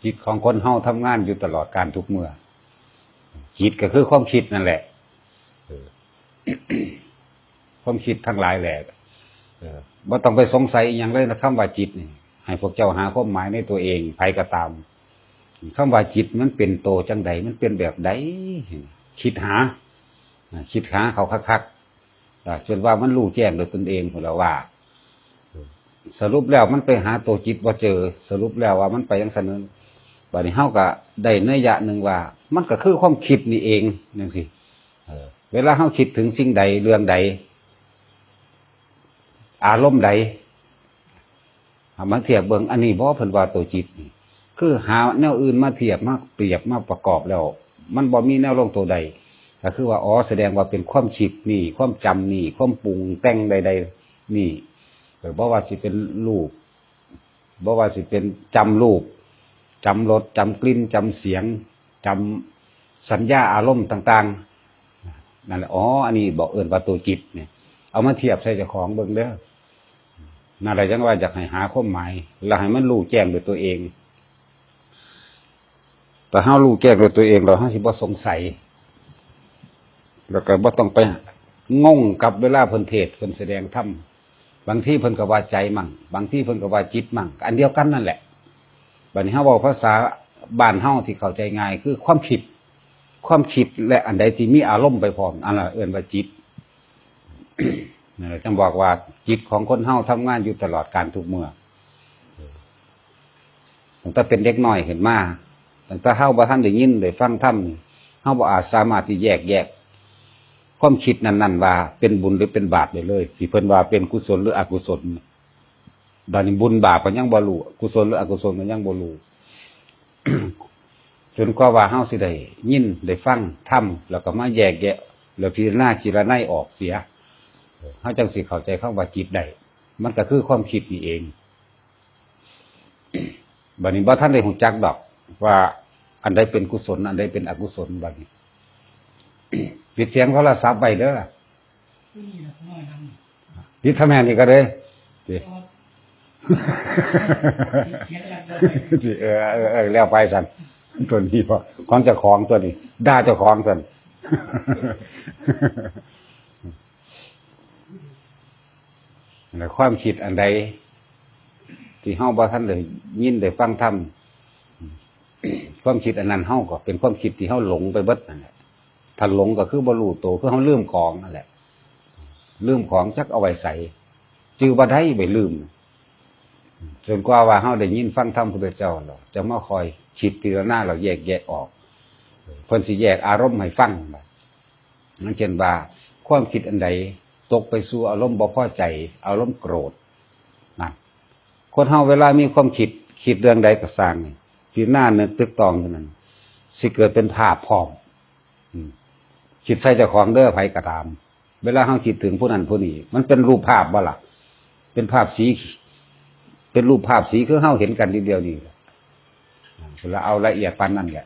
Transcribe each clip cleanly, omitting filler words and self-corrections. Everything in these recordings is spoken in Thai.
จิตของคนเฮาทำงานอยู่ตลอดการทุกเมื่อจิตก็คือความคิดนั่นแหละความคิดทั้งหลายแหละบ่ต้องไปสงสัยอย่างเลยนะคำว่าจิตนี่ให้พวกเจ้าหาความหมายในตัวเองไผก็ตามคำว่าจิตมันเป็นโตจังใดมันเป็นแบบใดคิดหาเขาคักๆจนว่ามันรู้แจ้งโดยตนเองพุ่นแล้วว่าสรุปแล้วมันไปหาตัวจิตบ่เจอสรุปแล้วว่ามันไปจังซั่นบัดนี้เฮาก็ได้นัยยะหนึ่งว่ามันก็คือความคิดนี่เองจังซี่เวลาเฮาคิดถึงสิ่งใดเรื่องใดอารมณ์ใดมาเทียบเบิ่งอันนี้บ่เพิ่นว่าตัวจิตนี่คือหาแนวอื่นมาเทียบมาเปรียบมาประกอบแล้วมันบ่มีแนวลงตัวใดก็คือว่าแสดงว่าเป็นความคิดนี่ความจำนี่ความปรุงแต่งใดๆนี่บ่ว่าสิเป็นรูปบ่ว่าสิเป็นจำรูปจำรสจำกลิ่นจำเสียงจำสัญญาอารมณ์ต่างๆนั่นแหละอันนี้บอกเอิ้นว่าตัวจิตเนี่ยเอามาเทียบใส่เจ้าของเบิ่งเด้อนั่นแหละจังว่าอยากให้หาความหมายแล้วให้มันรู้แจ้งด้วยตัวเองแต่เฮารู้แจ้งด้วยตัวเองเราเฮาสิบ่สงสัยแล้วก็บ่ต้องไปงงกับเวลาเพิ่นเทศน์เพิ่นแสดงธรรมบางทีเพิ่นก็ว่าใจมั่งบางทีเพิ่นก็ว่าจิตมั่งอันเดียวกันนั่นแหละบัดนี้เฮาเว้าภาษาบ้านเฮาที่เข้าใจง่ายคือความคิดและอันใดที่มีอารมณ์ไปพร้อมอันนั้นเอิ้นว่าจิตนั่นแหละจึงบอกว่าจิตของคนเฮาทำงานอยู่ตลอดการทุกเมื่อตั้งแต่เป็นเด็กน้อยขึ้นมาตั้งแต่เฮาบ่ทันได้ยินได้ฟังธรรมเฮาบ่อาจสามารถที่แยกความคิดนั้นๆว่าเป็นบุญหรือเป็นบาปได้เลยสิเพิ่นว่าเป็นกุศลหรืออกุศลบัดนี้บุญบาปก็ยังบ่รู้กุศลหรืออกุศลก็ยังบ่รู้ จนกว่าว่าเฮาสิได้ยินได้ฟังธรรมแล้วก็มาแยกแยะแล้วพิจารณาจิรนัยออกเสียเฮาจังสิเข้าใจคำว่าจิตได้มันก็คือความคิดนี่เอง บัดนี้บ่ทันได้รู้จักดอกว่าอันใดเป็นกุศลอันใดเป็นอกุศลบัดนี้ ปิดเสียงโทรศัพท์ไว้เด้อปิดทำแม่นี่ก็ได้แล้วไปสั่นตัวนี้พอของเจ้าของตัวนี้ด่าเจ้าของสั่นแต่ความคิดอันใดที่เฮาบ่ทันได้ยินได้ฟังธรรมความคิดอันนั้นเฮาก็เป็นความคิดที่เฮาหลงไปเบิดนั่นแหละถ้าหลงก็คือบ่รู้ตัวคือเฮาลืมของนั่นแหละลืมของจักเอาไว้ใส่จื้อบ่ได้ไปลืมจนกว่าว่าเฮาได้ยินฟังธรรมพุทธเจ้าแล้วจะมาคอยคิดพิจารณาเราแยกออกเพิ่นสิแยกอารมณ์ให้ฟังนั่นเช่นว่าความคิดอันใดตกไปสู่อารมณ์บ่พอใจอารมณ์โกรธนั่นคนเฮาเวลามีความคิดเรื่องใดก็สร้างพิจารณานึกตึกตองเท่านั้นสิเกิดเป็นภาพพร้อมคิดใส่เจ้าของเด้อไผก็ตามเวลาเฮาคิดถึงผู้นั้นผู้นี้มันเป็นรูปภาพบ่ล่ะเป็นภาพสีเป็นรูปภาพสีคือเฮาเห็นกันทีเดียวนี่แล้วเอาละเอียดปานนั้นแหละ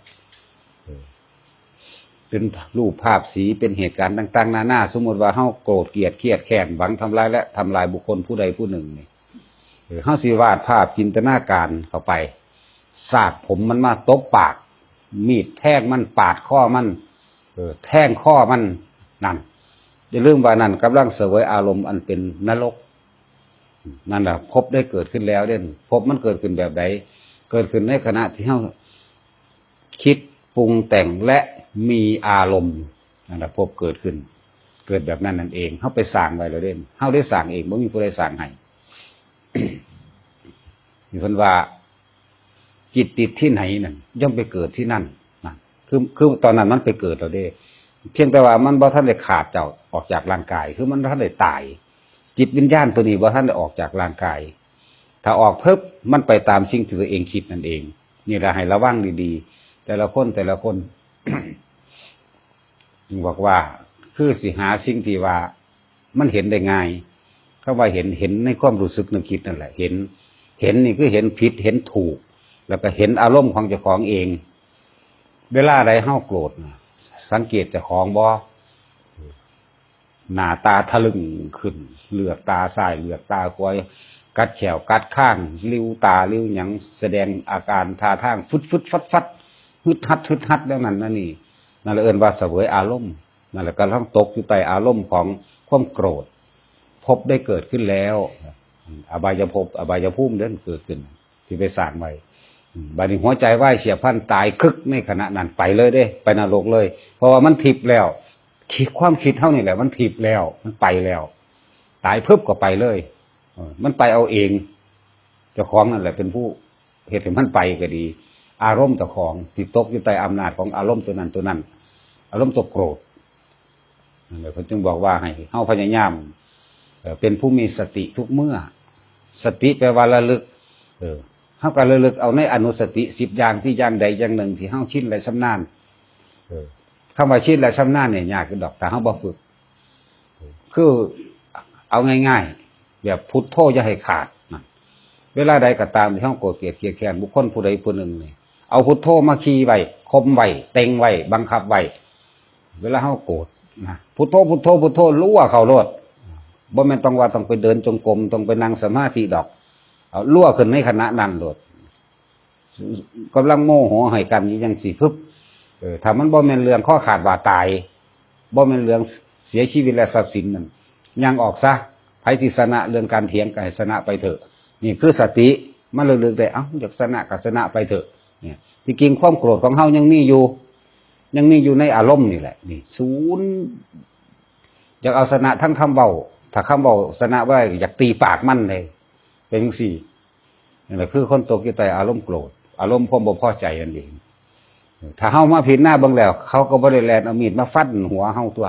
เป็นรูปภาพสีเป็นเหตุการณ์ต่างๆนานาสมมติว่าเฮาโกรธเกลียดเครียดแค้นหวังทำลายและทำลายบุคคลผู้ใดผู้หนึ่งนี่เฮาสิวาดภาพจินตนาการเข้าไปสาดผมมันมาตบปากมีดแทงมันปาดข้อมันแทงข้อมันนั่นอย่าลืมว่านั่นกำลังเสวยอารมณ์อันเป็นนรกนั่นแหละภพได้เกิดขึ้นแล้วเด่นภพมันเกิดขึ้นแบบใดเกิดขึ้นในขณะที่เฮาคิดปรุงแต่งและมีอารมณ์นั่นแหละภพเกิดขึ้นเกิดแบบนั้นนั่นเองเฮาไปสร้างไว้แล้วเด่นเฮาได้สร้างเองบ่มีผู้ใดสร้างให้ มีคนว่าจิตติดที่ไหนนั่นย่อมไปเกิดที่นั่นนะคือตอนนั้นมันไปเกิดแล้วเด้เพียงแต่ว่ามันบ่ทันได้ขาดเจ้าออกจากร่างกายคือมันบ่ทันได้ตายจิตวิญญาณตัวนี้บ่ทันได้ออกจากร่างกายถ้าออกเพิ่มมันไปตามสิ่งที่ตัวเองคิดนั่นเองนี่ละให้ระวังดีๆแต่ละคน บอกว่าคือสิหาสิ่งที่ว่ามันเห็นได้ง่ายเขาว่าเห็นในความรู้สึกนึกคิดนั่นแหละเห็นนี่คือเห็นผิดเห็นถูกแล้วก็เห็นอารมณ์ของเจ้าของเองเวลาใดเฮาโกรธสังเกตเจ้าของบ่หน้าตาทะลึ่งขึ้นเหลือกตาซ้ายเหลือกตาขวา กัดแขวกัดข้างริ้วตาริ้วหยังแสดงอาการท่าทางฟึดฟึดฟัดฟัดฮึดฮัดแล้วนั่นนี่นั่นเอิ้นว่าเสวยอารมณ์นั่นแหละกำลังตกอยู่ใต้อารมณ์ของความโกรธภพได้เกิดขึ้นแล้วอบายภพอบายภูมิเดินเกิดขึ้นที่ไปสร้างไว้บัดนี้หัวใจไหวเฉียบพลันตายคึกในขณะนั้นไปเลยเด้ไปนรกเลยเพราะว่ามันทิพย์แล้วคิดความคิดเท่านี้แหละมันทิพย์แล้วมันไปแล้วตายเพิ่มก็ไปเลยมันไปเอาเองเจ้าของนั่นแหละเป็นผู้เหตุให้มันไปก็ดีอารมณ์เจ้าของที่ตกอยู่ใต้อำนาจของอารมณ์ตัวนั้นอารมณ์ตัวโกรธนั่นแหละเขาจึงบอกว่าให้เฮาพยายามเป็นผู้มีสติทุกเมื่อสติแปลว่าระลึกเฮาก็ระลึกเอาในอนุสติ10อย่างที่อย่างใดอย่างหนึ่งที่เฮาชินและชำนาญคำว่าชินและชำนาญเนี่ยยากคือดอกแต่เฮาบ่ฝึกคือเอาง่ายๆแบบพุทโธอย่าให้ขาดนะเวลาใดก็ตามที่เฮาโกรธเกลียดเกลียดแค้นบุคคลผู้ใดผู้หนึ่งนี่เอาพุทโธมาคีย์ไว้ข่มไว้เต็งไว้บังคับไว้เวลาเฮาโกรธนะพุทโธพุทโธพุทโธรู้ว่าเข้าโลดบ่แม่นต้องว่าต้องไปเดินจงกรมต้องไปนั่งสมาธิดอกเอาลั่วขึ้นในขณะนั้นโลดกำลังโมโหให้กันอยู่จังซี่ปึ๊บถ้ามันบ่แม่นเรื่องข้อขาดว่าตายบ่แม่นเรื่องเสียชีวิตและทรัพย์สินนั่นยังออกซะไผที่ชนะเรื่องการเถียงก็ให้ชนะไปเถอะนี่คือสติมันระลึกได้เอ้าอยากชนะก็ชนะไปเถอะเนี่ยที่จริงความโกรธของเฮายังมีอยู่ในอารมณ์นี่แหละนี่ศูนย์อยากเอาชนะทั้งคำเว้าถ้าคำเว้าชนะไว้อยากตีปากมันเลยเป็นจังซี่นี่แหละคือคนตกอยู่ใต้อารมณ์โกรธอารมณ์ความบ่พอใจนั่นเองถ้าเฮามาผิดหน้าเบิ่งแล้วเขาก็บ่ได้แล่นเอามีดมาฟันหัวเฮาตัว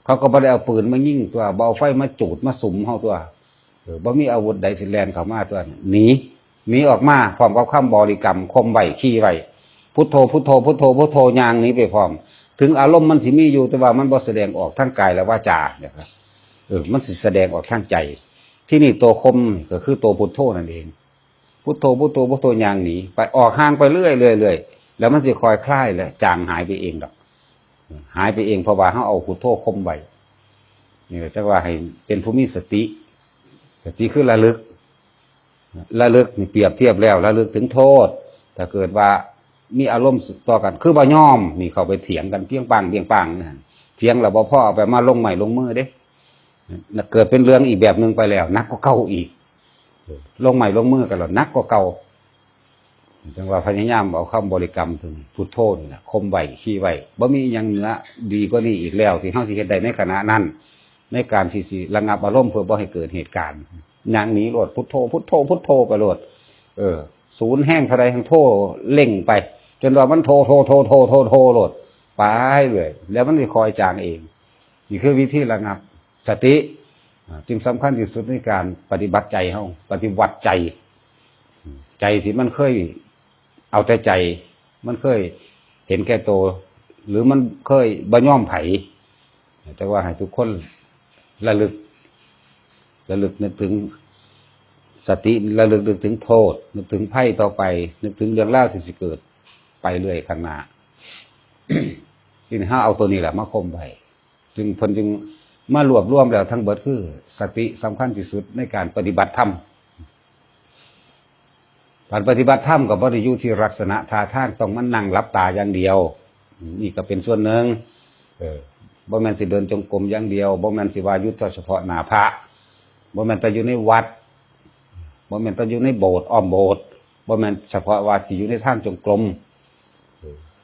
เขาก็บ่ได้เอาปืนมายิงตัวบ่เอาไฟมาจูดมาสุมเฮาตัวบ่มีอาวุธใดสิแล่นเข้ามาตัวหนีออกมาพร้อมกับคำบริกรรมข่มไว้ขี้ไว้พุทโธพุทโธพุทโธพุทโธย่างหนีไปพร้อมถึงอารมณ์มันสิมีอยู่แต่ว่ามันบ่แสดงออกทางกายและวาจาเนี่ยครับมันสิแสดงออกทางใจที่นี่ตัวข่มก็คือตัวพุทโธนั่นเองพุทโธพุทโธพุทโธย่างหนีไปออกห่างไปเรื่อยๆแล้วมันสิค่อยคลายแล้วจางหายไปเองดอกหายไปเองเพราะว่าเฮาเอาพุทโธข่มไว้นี่จักว่าให้เป็นผู้มีสติคือระลึกนี่เปรียบเทียบแล้วระลึกถึงโทษถ้าเกิดว่ามีอารมณ์ต่อกันคือบ่ยอมนี่เข้าไปเถียงกันเพียงปังนะเถียงแล้วบ่พอเอาไปมาลงไม้ลงมือเด้เกิดเป็นเรื่องอีกแบบนึงไปแล้วนักก็เก่าอีกลงไม้ลงมือกันแล้วนักก็เก่าจังว่าพยายามเอาคำบริกรรมถึงพุทโธนี่ล่ะข่มไว้ขี้ไว้บ่มีหยังเหนือดีกว่านี้อีกแล้วที่เฮาสิเฮ็ดได้ในขณะนั้นในการที่สิระงับอารมณ์เพื่อบ่ให้เกิดเหตุการณ์อย่างนี้โลดพุทโธพุทโธพุทโธไปโลดศูนย์แห้งเท่าใดทั้งโธเล่งไปจนว่ามันโธโลดไปเลยแล้วมันสิคอยจางเองนี่คือวิธีระงับสติจึงสำคัญที่สุดในการปฏิบัติใจเฮาปฏิวัติใจที่มันเคยเอาแต่ใจมันเคยเห็นแก่ตัวหรือมันเคยบ่ยอมไผแต่ว่าให้ทุกคนระลึกนึกถึงสติระลึกนึกถึงโทษนึกถึงภัยต่อไปนึกถึงเรื่องราวที่สิเกิดไปเรื่อยข้างหน้า ที่ห้าเอาตัวนี้แหละมาข่มไว้จึงเพิ่นจึงมารวบรวมแล้วทั้งเบิดคือสติสำคัญที่สุดในการปฏิบัติธรรมการปฏิบัติธรรมก็บ่ได้อยู่ที่ลักษณะท่าทางต้องมันนั่งหลับตาอย่างเดียวนี่ก็เป็นส่วนหนึ่งบ่แม่นสิเดินจงกรมอย่างเดียวบ่แม่นสิว่าอยู่เฉพาะหน้าพระบ่แม่นแต่อยู่ในวัดบ่แม่นแต่อยู่ในโบสถ์อ้อมโบสถ์บ่แม่นเฉพาะว่าสิอยู่ในทางจงกรม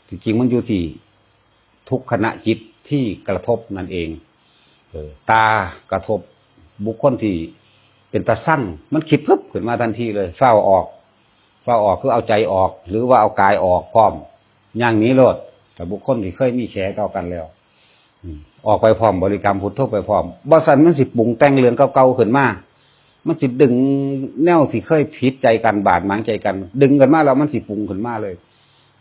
ที่จริงมันอยู่ที่ทุกขณะจิตที่กระทบนั่นเองตากระทบบุคคลที่เป็นตาสั่งมันคิดปึ๊บขึ้นมาทันทีเลยเฝ้าออกคือเอาใจออกหรือว่าเอากายออกพร้อมอย่างนี้โลดแต่บุคคลที่เคยมีแฉต่อกันแล้วออกไปพร้อมบริกรรมพุทโธไปพร้อมบ่ซั่นมันสิปรุงแต่งเรื่องเก่าๆขึ้นมามันสิดึงแนวที่เคยผิดใจกันบาดหมางใจกันดึงกันมาแล้วมันสิปรุงขึ้นมาเลย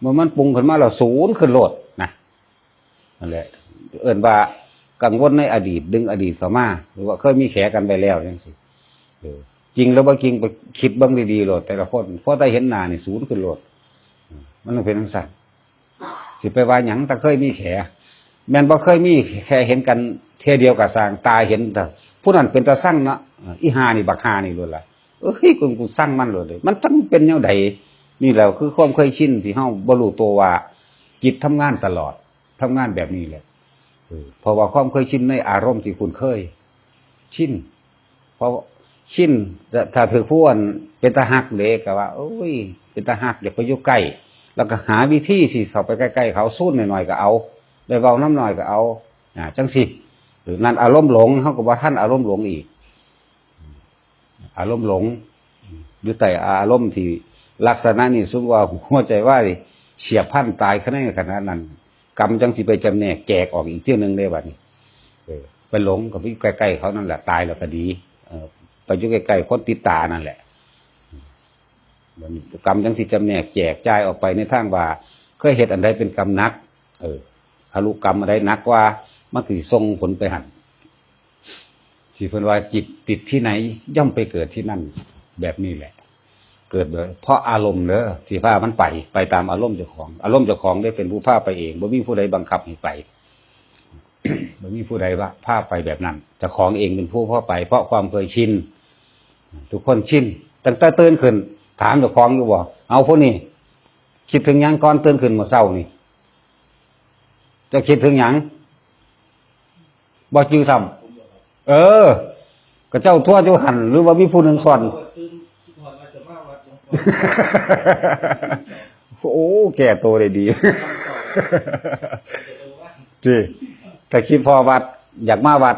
เมื่อมันปรุงขึ้นมาแล้วศูนย์ขึ้นโลดนะนั่นแหละเอิ้นว่ากังวลในอดีตดึงอดีตเข้ามาหรือว่าเคยมีแฉกันไปแล้วจังซี่จริงแล้วบ่จริงไปคิดเบิ่งดีๆโลดแต่ละคนพอได้เห็นหน้านี่ศูนย์ขึ้นโลดมันต้องเป็นจังซั่นสิไปว่าหยังแต่เคยมีแฉแม่นบ่เคยมีแค่เห็นกันเท่ยเดียวกับสร้างตาเห็นแต่ผู้นั้นเป็นตาสั่งเนาะอีหานี่บักหานี่โลดล่ะ กูสร้างมันเลยมันต้องเป็นแนวใดนี่แหละคือความเคยชินที่เฮาบ่รู้ตัวว่าจิตทำงานตลอดทำงานแบบนี้แหละเพราะว่าความเคยชินในอารมณ์ที่คุณเคยชินเพราะชินถ้าถือผู้อันเป็นตาหักเด็กก็ว่าโอ้ยเป็นตาหักอย่าไปอยู่ใกล้แล้วก็หาวิธีที่เข้าไปใกล้ๆเขาสู้หน่อยๆก็เอาได้เว้าน้ำหน่อยก็เอาจังสิหรือนั่นอารมณ์หลงเฮาก็บ่ทันอารมณ์หลงอีกอารมณ์หลงอยู่ใต้อารมณ์ที่ลักษณะนี้สุว่าหัวใจว่าเฉียบพลันตายขนาดนั้นกรรมจังสิไปจำแนกแจกออกอีกเที่ยวนึงได้บัดนี้ไปหลงกับใกล้ๆเขานั่นแหละตายแล้วก็ดีไปอยู่ใกล้ๆคนติดตานั่นแหละกรรมจังสิจำแนกแจกจ่ายออกไปในทางว่าเคยเฮ็ดอันใดเป็นกรรมนักอรุกรรมอะไรนักว่ามันสิส่งผลไปหั่นที่เพิ่นว่าจิตติดที่ไหนย่อมไปเกิดที่นั่นแบบนี้แหละเกิดโดยเพราะอารมณ์เด้อที่พามันไปตามอารมณ์เจ้าของอารมณ์เจ้าของได้เป็นผู้พาไปเองบ่มีผู้ใดบังคับให้ไป บ่มีผู้ใดว่าพาไปแบบนั้นเจ้าของเองเป็นผู้พาไปเพราะความเคยชินทุกคนชินตั้งแต่ตื่นขึ้นถามเจ้าของอยู่บ่เอาพวกนี้คิดถึงหยังก่อนตื่นขึ้นเมื่อเช้านี่จะคิดถึงหยังบ่จื้อซ้ำก็เจ้าทั่วเจ้าหันหรือว่ามีผู้หนึ่งสอนโอ้แก่โตได้ดีจีแต่คิดพอวัดอยากมาวัด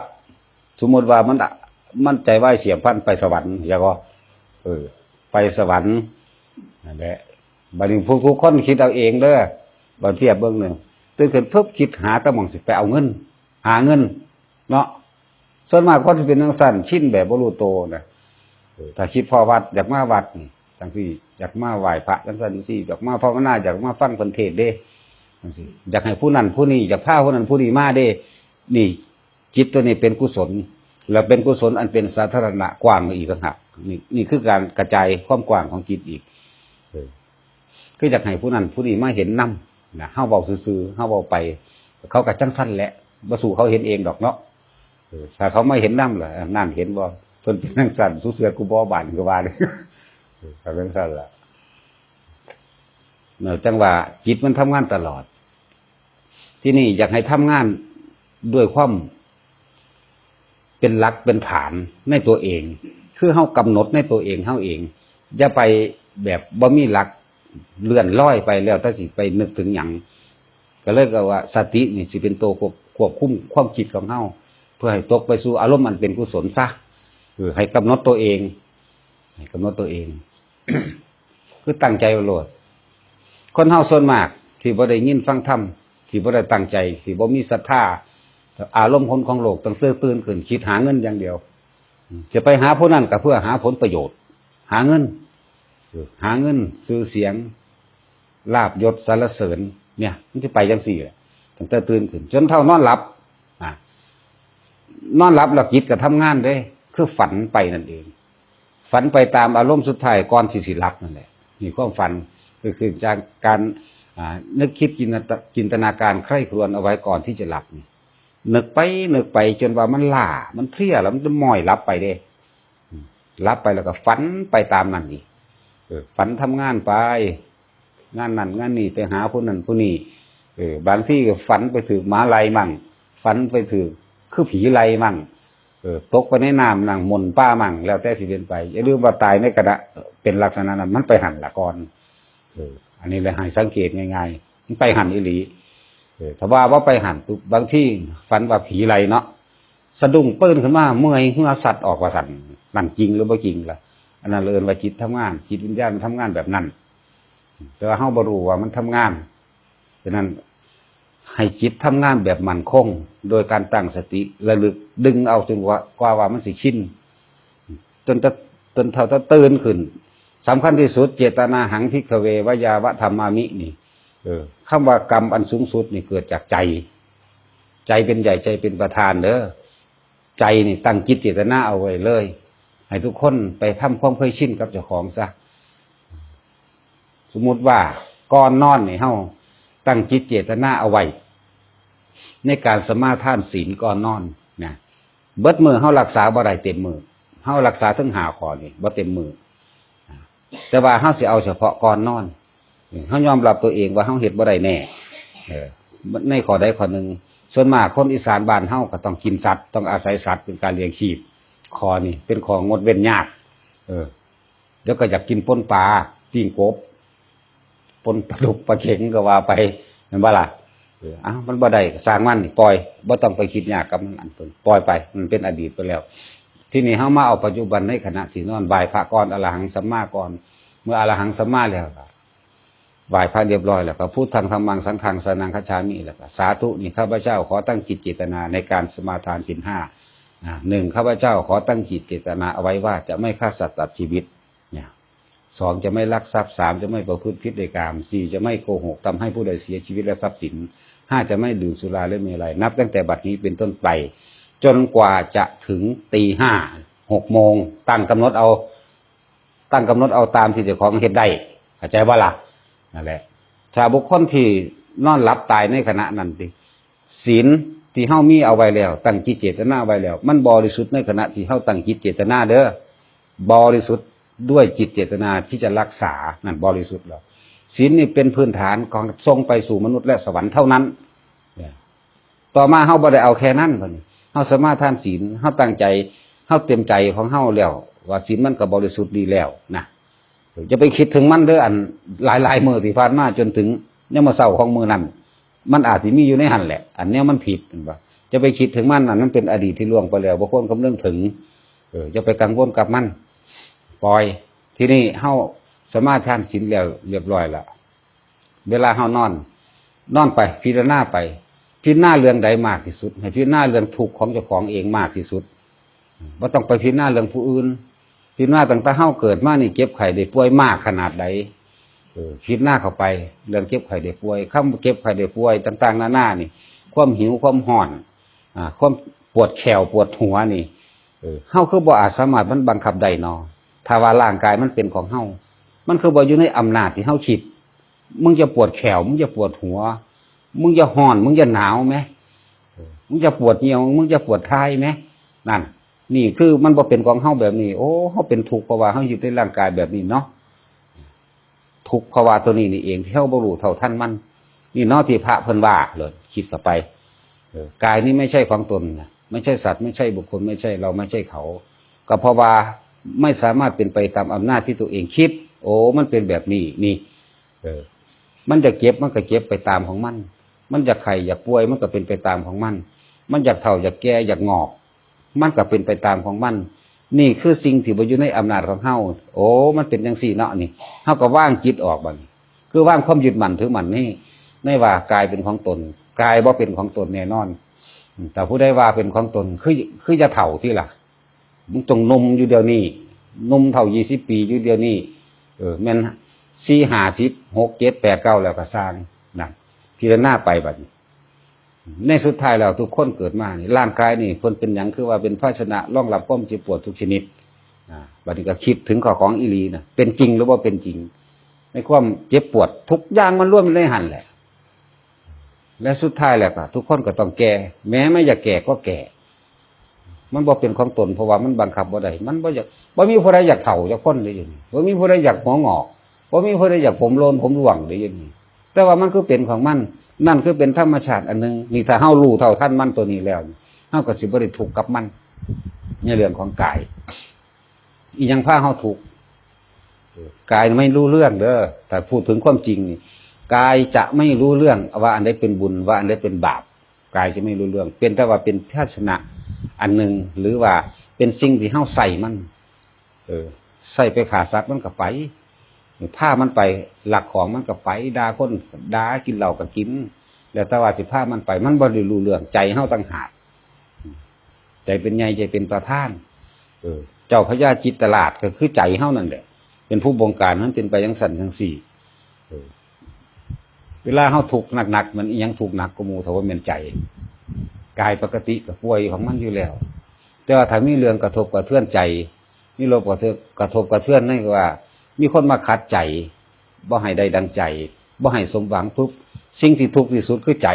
สมมติว่ามันใจว่าเสียพันไปสวรรค์อยากก็ไปสวรรค์นั่นแหละบัดนี้ทุกคนคิดเอาเองเด้อบัดเทียบเบิ่งนึงตื่นขึ้นปุ๊บคิดหาตะหม่องสิไปเอาเงินหาเงินเนาะส่วนมากคนสิเป็นจังซั่นชินแบบบ่รู้โตนะถ้าคิดพอวัดอยากมาวัดจังซี่อยากมาไหว้พระจังซั่นจังซี่อยากมาภาวนาอยากมาฟังเพิ่นเทศน์เด้จังซี่อยากให้ผู้นั้นผู้นี้อยากพาผู้นั้นผู้นี้มาเด้นี่จิตตัวนี้เป็นกุศลแล้วเป็นกุศลอันเป็นสาธารณะกว้างอีกต่างหากนี่คือการกระจายความกว้างของจิตอีกคืออยากให้ผู้นั้นผู้นี้มาเห็นนำนะเฮาเว้าซื่อๆเฮาเว้าไปเขาก็จังซั่นแหละบ่สู้เขาเห็นเองดอกเนาะถ้าเขาไม่เห็นนำล่ะนั่นเห็นบ่เพิ่นเป็นจังซั่นสู้เสือกูบ่บานก็ว่าเลยก็เป็นซั่นล่ะเนาะจังว่าจิตมันทำงานตลอดที่นี่อยากให้ทำงานด้วยความเป็นหลักเป็นฐานในตัวเองคือเฮากำหนดในตัวเองเฮาเองอย่าไปแบบบ่มีหลักเลื่อนลอยไปแล้วถ้าสิไปนึกถึงหยังก็เลยก็ว่าสตินี่สิเป็นตัวควบคุมความคิดของเฮาเพื่อให้ตกไปสู่อารมณ์อันเป็นกุศลซะให้กำหนดตัวเองให้กำหนดตัวเอง คือตั้งใจเอาโลดคนเฮาส่วนมากที่บ่ได้ยินฟังธรรมที่บ่ได้ตั้งใจที่บ่มีศรัทธาอารมณ์คนของโลกต้องตื่นขึ้นคิดหาเงินอย่างเดียวจะไปหาผู้นั้นก็เพื่อหาผลประโยชน์หาเงินชื่อเสียงลาภยศสรรเสริญเนี่ยมันจะไปจังซี่แหละตั้งแต่ตื่นขึ้นจนเท่านอนหลับนอนหลับแล้วจิตก็ทำงานเด้คือฝันไปนั่นเองฝันไปตามอารมณ์สุดท้ายก่อนที่สิหลับนั่นแหละนี่ความฝันคือจากการนึกคิดจินตนาการใคร่ครวญเอาไว้ก่อนที่จะหลับนี่นึกไปจนว่ามันล้ามันเพลียแล้วมันจะม้อยหลับไปเด้หลับไปแล้วก็ฝันไปตามนั้นนี่ฝันทำงานไปงานนั่นงานนี่ไปหาผู้นั้นผู้นี้บางที่ก็ฝันไปถือหมาไล่มั่งฝันไปถือคือผีไล่มั่งตกไปในน้ำนั่งมนป้ามั่งแล้วแต่สิเป็นไปอย่าลืมว่าตายในกระดะเป็นลักษณะนั้นมันไปหันละก่อนอันนี้เลยให้สังเกตง่ายๆมันไปหันอีหลีถ้าว่าไปหันบางที่ฝันว่าผีไล่เนาะสะดุ้งปื้นขึ้นมาเมื่อยเหื่อสัตว์ออกว่าสั่นนั่นจริงหรือไม่จริงล่ะอันนั้นเลยว่าจิตทำงานจิตวิญญาณมันทำงานแบบนั้นแต่ว่าเฮาบ่รู้ว่ามันทำงานฉะนั้นให้จิตทำงานแบบมั่นคงโดยการตั้งสติระลึกดึงเอาจนกว่ามันสิชินจนเท่าตื่นขึ้นสำคัญที่สุดเจตนาหังภิกขเววยาวะธัมมามินี่คำว่ากรรมอันสูงสุดนี่เกิดจากใจเป็นใหญ่ใจเป็นประธานเด้อใจนี่ตั้งจิตเจตนาเอาไว้เลยให้ทุกคนไปทำความเคยชินกับเจ้าของซะสมมุติว่าก่อนนอนนี่เฮาตั้งจิตเจตนาเอาไว้ในการสมาทานศีลก่อนนอนนะเบิดมือเฮารักษาบ่ได้เต็มมือเฮ ารักษาทั้ง5ข้อนี่บ่เต็มมือแต่ว่าเฮาสิเอาเฉพาะก่อนนอนเฮายอมรับตัวเองว่าเฮาเฮ็ดบ่ได้แน่ในข้อใดข้อหนึ่งส่วนมากคนอีสานบ้านเฮาก็ต้องกินสัตว์ต้องอาศัยสัตว์เป็นการเลี้ยงชีพข้อนี่เป็นของงดเว้นยากเดี๋ยวก็อยากกินป่นปลาปิ้งกบป่นปลาดุกปลาเข็งก็ว่าไปแม่นบ่ล่ะมันบ่ได้สร้างมันนี่ปล่อยบ่ต้องไปคิดยากกับมันอันเพิ่นปล่อยไปมันเป็นอดีตไปแล้วทีนี้เฮามาเอาปัจจุบันในขณะที่นอนไหว้พระก่อนอรหังสัมมาก่อนเมื่ออรหังสัมมาแล้วก็ไหว้พระเรียบร้อยแล้วก็พุทธังธัมมังสังฆังสรณังคัจฉามิแล้วก็สาธุนี่ข้าพเจ้าขอตั้งจิตเจตนาในการสมาทานศีล5 1ข้าพเจ้าขอตั้งจิตเจตนาเอาไว้ว่าจะไม่ฆ่าสัตว์ตัดชีวิตเนี่ย2จะไม่ลักทรัพย์3จะไม่ประพฤติผิดในกาม4จะไม่โกหกทำให้ผู้ใดเสียชีวิตและทรัพย์สิน5จะไม่ดื่มสุราและเมลัยนับตั้งแต่บัดนี้เป็นต้นไปจนกว่าจะถึงตี5 6โมงตั้งกำหนดเอาตามที่เจ้าของเฮ็ดได้เข้าใจบ่ล่ะนั่นแหละถ้าบุคคลที่นอนหลับตายในขณะนั้นติศีลที่เฮามีเอาไว้แล้วตั้งจิตเจตนาไว้แล้วมันบริสุทธิ์ในขณะที่เฮาตั้งจิตเจตนาเด้อบริสุทธิ์ด้วยจิตเจตนาที่จะรักษานั่นบริสุทธิ์แล้วศีลนี่เป็นพื้นฐานของส่งไปสู่มนุษย์และสวรรค์เท่านั้นต่อมาเฮาบ่ได้เอาแค่นั้นบัดนี้เฮาสมาทานศีลเฮาตั้งใจเฮาเต็มใจของเฮาแล้วว่าศีลมันก็บริสุทธิ์ดีแล้วนะจะไปคิดถึงมันเด้ออันหลายๆมื้อที่ผ่านมาจนถึงยามมื้อเช้าของมื้อนั้นมันอาจสิมีอยู่ในหั่นแหละอันเนี้ยมันผิดเห็นบ่จะไปคิดถึงมันอันนั้นเป็นอดีตที่ล่วงไปแล้วบ่ควรคำนึงถึงจะไปกังวลกับมันปล่อยทีนี้เฮาสมาทานศีลแล้วเรียบร้อยแล้วเวลาเฮานอนไปพิจารณาไปพิจารณาเรื่องใดมากที่สุดให้พิจารณาเรื่องทุกข์ของเจ้าของเองมากที่สุดบ่ต้องไปพิจารณาเรื่องผู้อื่นพิจารณาตั้งแต่เฮาเกิดมานี่เจ็บไข้ได้ป่วยมากขนาดใดพิจารณาเข้าไปเรื่องเจ็บไข้ได้ป่วยคำเจ็บไข้ได้ป่วยต่างๆนานานี่ความหิวความร้อนความปวดแขวปวดหัวนี่เฮาคือบ่อาจสามารถมันบังคับได้เนาะถ้าว่าร่างกายมันเป็นของเฮามันคือบ่อยู่ในอำนาจที่เฮาคิดมึงจะปวดแขวมึงจะปวดหัวมึงจะร้อนมึงจะหนาวไหมมึงจะปวดเหี่ยวมึงจะปวดท้ายไหมนั่นนี่คือมันบ่เป็นของเฮาแบบนี้โอ้เฮาเป็นทุกข์เพราะว่าเฮาอยู่ในร่างกายแบบนี้เนาะทุกข์เพราะว่าตัวนี้นี่เองที่เฮาบ่รู้เท่าทันมันนี่เนาะที่พระเพิ่นว่าเลยคิดเข้าไปกายนี้ไม่ใช่ของตนนะไม่ใช่สัตว์ไม่ใช่บุคคลไม่ใช่เราไม่ใช่เขาก็เพราะว่าไม่สามารถเป็นไปตามอำนาจที่ตัวเองคิดโอ้มันเป็นแบบนี้นี่มันจะเจ็บมันก็เจ็บไปตามของมันมันจะไข้อยากป่วยมันก็เป็นไปตามของมันมันอยากเฒ่าอยากแก่อยากงอกมันก็เป็นไปตามของมันนี่คือสิ่งที่บ่อยู่ในอำนาจของเฮาโอ้มันเป็นจังซี่เนาะนี่เฮาก็วางจิตออกบัดนี้คือวางความยึดมั่นถือมั่นนี่ในว่ากายเป็นของตนกายบ่เป็นของตนแน่นอนแต่ผู้ใดว่าเป็นของตนคือจะเฒ่าที่ล่ะมึงต้องนมอยู่เดี๋ยวนี้นมเท่า20 ปีอยู่เดี๋ยวนี้แม่น4 50 6 7 8 9แล้วก็สร้างนั่นพิจารณาไปบัดนี้ในสุดท้ายแล้วทุกคนเกิดมานี่ร่างกายนี่เพิ่นเป็นหยังคือว่าเป็นภาชนะรองรับความเจ็บปวดทุกชนิดบัดนี้ก็คิดถึงข้อของอีหลีน่ะเป็นจริงหรือบ่เป็นจริงในความเจ็บปวดทุกอย่างมันรวมอยู่ในหั่นแหละและสุดท้ายแล้วก็ทุกคนก็ต้องแก่แม้ไม่อยากแก่ก็แก่มันบ่เป็นของตนเพราะว่ามันบังคับบ่ได้มันบ่อยากบ่มีผู้ใดอยากเฒ่าจักคนเลยอย่างนี้บ่มีผู้ใดอยากหัวงอกบ่มีผู้ใดอยากผมโลนผมร่วงเลยอย่างนี้แต่ว่ามันคือเป็นของมันนั่นคือเป็นธรรมชาติอันนึงนี่ถ้าเฮารู้เท่าทันมันตัวนี้แล้วเฮาก็สิบ่ได้ทุกข์กับมันในเรื่องของกายอีหยังพาเฮาทุกข์กายไม่รู้เรื่องเด้อแต่พูดถึงความจริงนี่กายจะไม่รู้เรื่องว่าอันใดเป็นบุญว่าอันใดเป็นบาปกายจะไม่รู้เรื่องเป็นแต่ว่าเป็นภาชนะอันหนึ่งหรือว่าเป็นสิ่งที่เฮาใส่มันใส่ไปขาสัตว์มันก็ไปผ้ามันไปหลักของมันก็ไปด่าคนด่ากินเหล้าก็กินแล้วแต่ว่าสิผ้ามันไปมันบ่ได้รู้เรื่องใจเฮาต่างหากใจเป็นใหญ่ใจเป็นประธานเจ้าพญาจิตตลาดก็คือใจเฮานั่นแหละเป็นผู้บงการมันเป็นไปจังซั่นจังซี่เวลาเฮาทุกข์หนักๆมันอีหยังทุกข์หนักกว่าหมู่เท่าว่าแม่นใจกายปกติก็ป่วยของมันอยู่แล้วแต่ว่าถ้ามีเรื่องกระทบกระเทือนใจมีโรคกระทบกระเทือนนั่นก็ว่ามีคนมาขัดใจบ่ให้ได้ดังใจบ่ให้สมหวังปุ๊บสิ่งที่ทุกข์ที่สุดคือใจ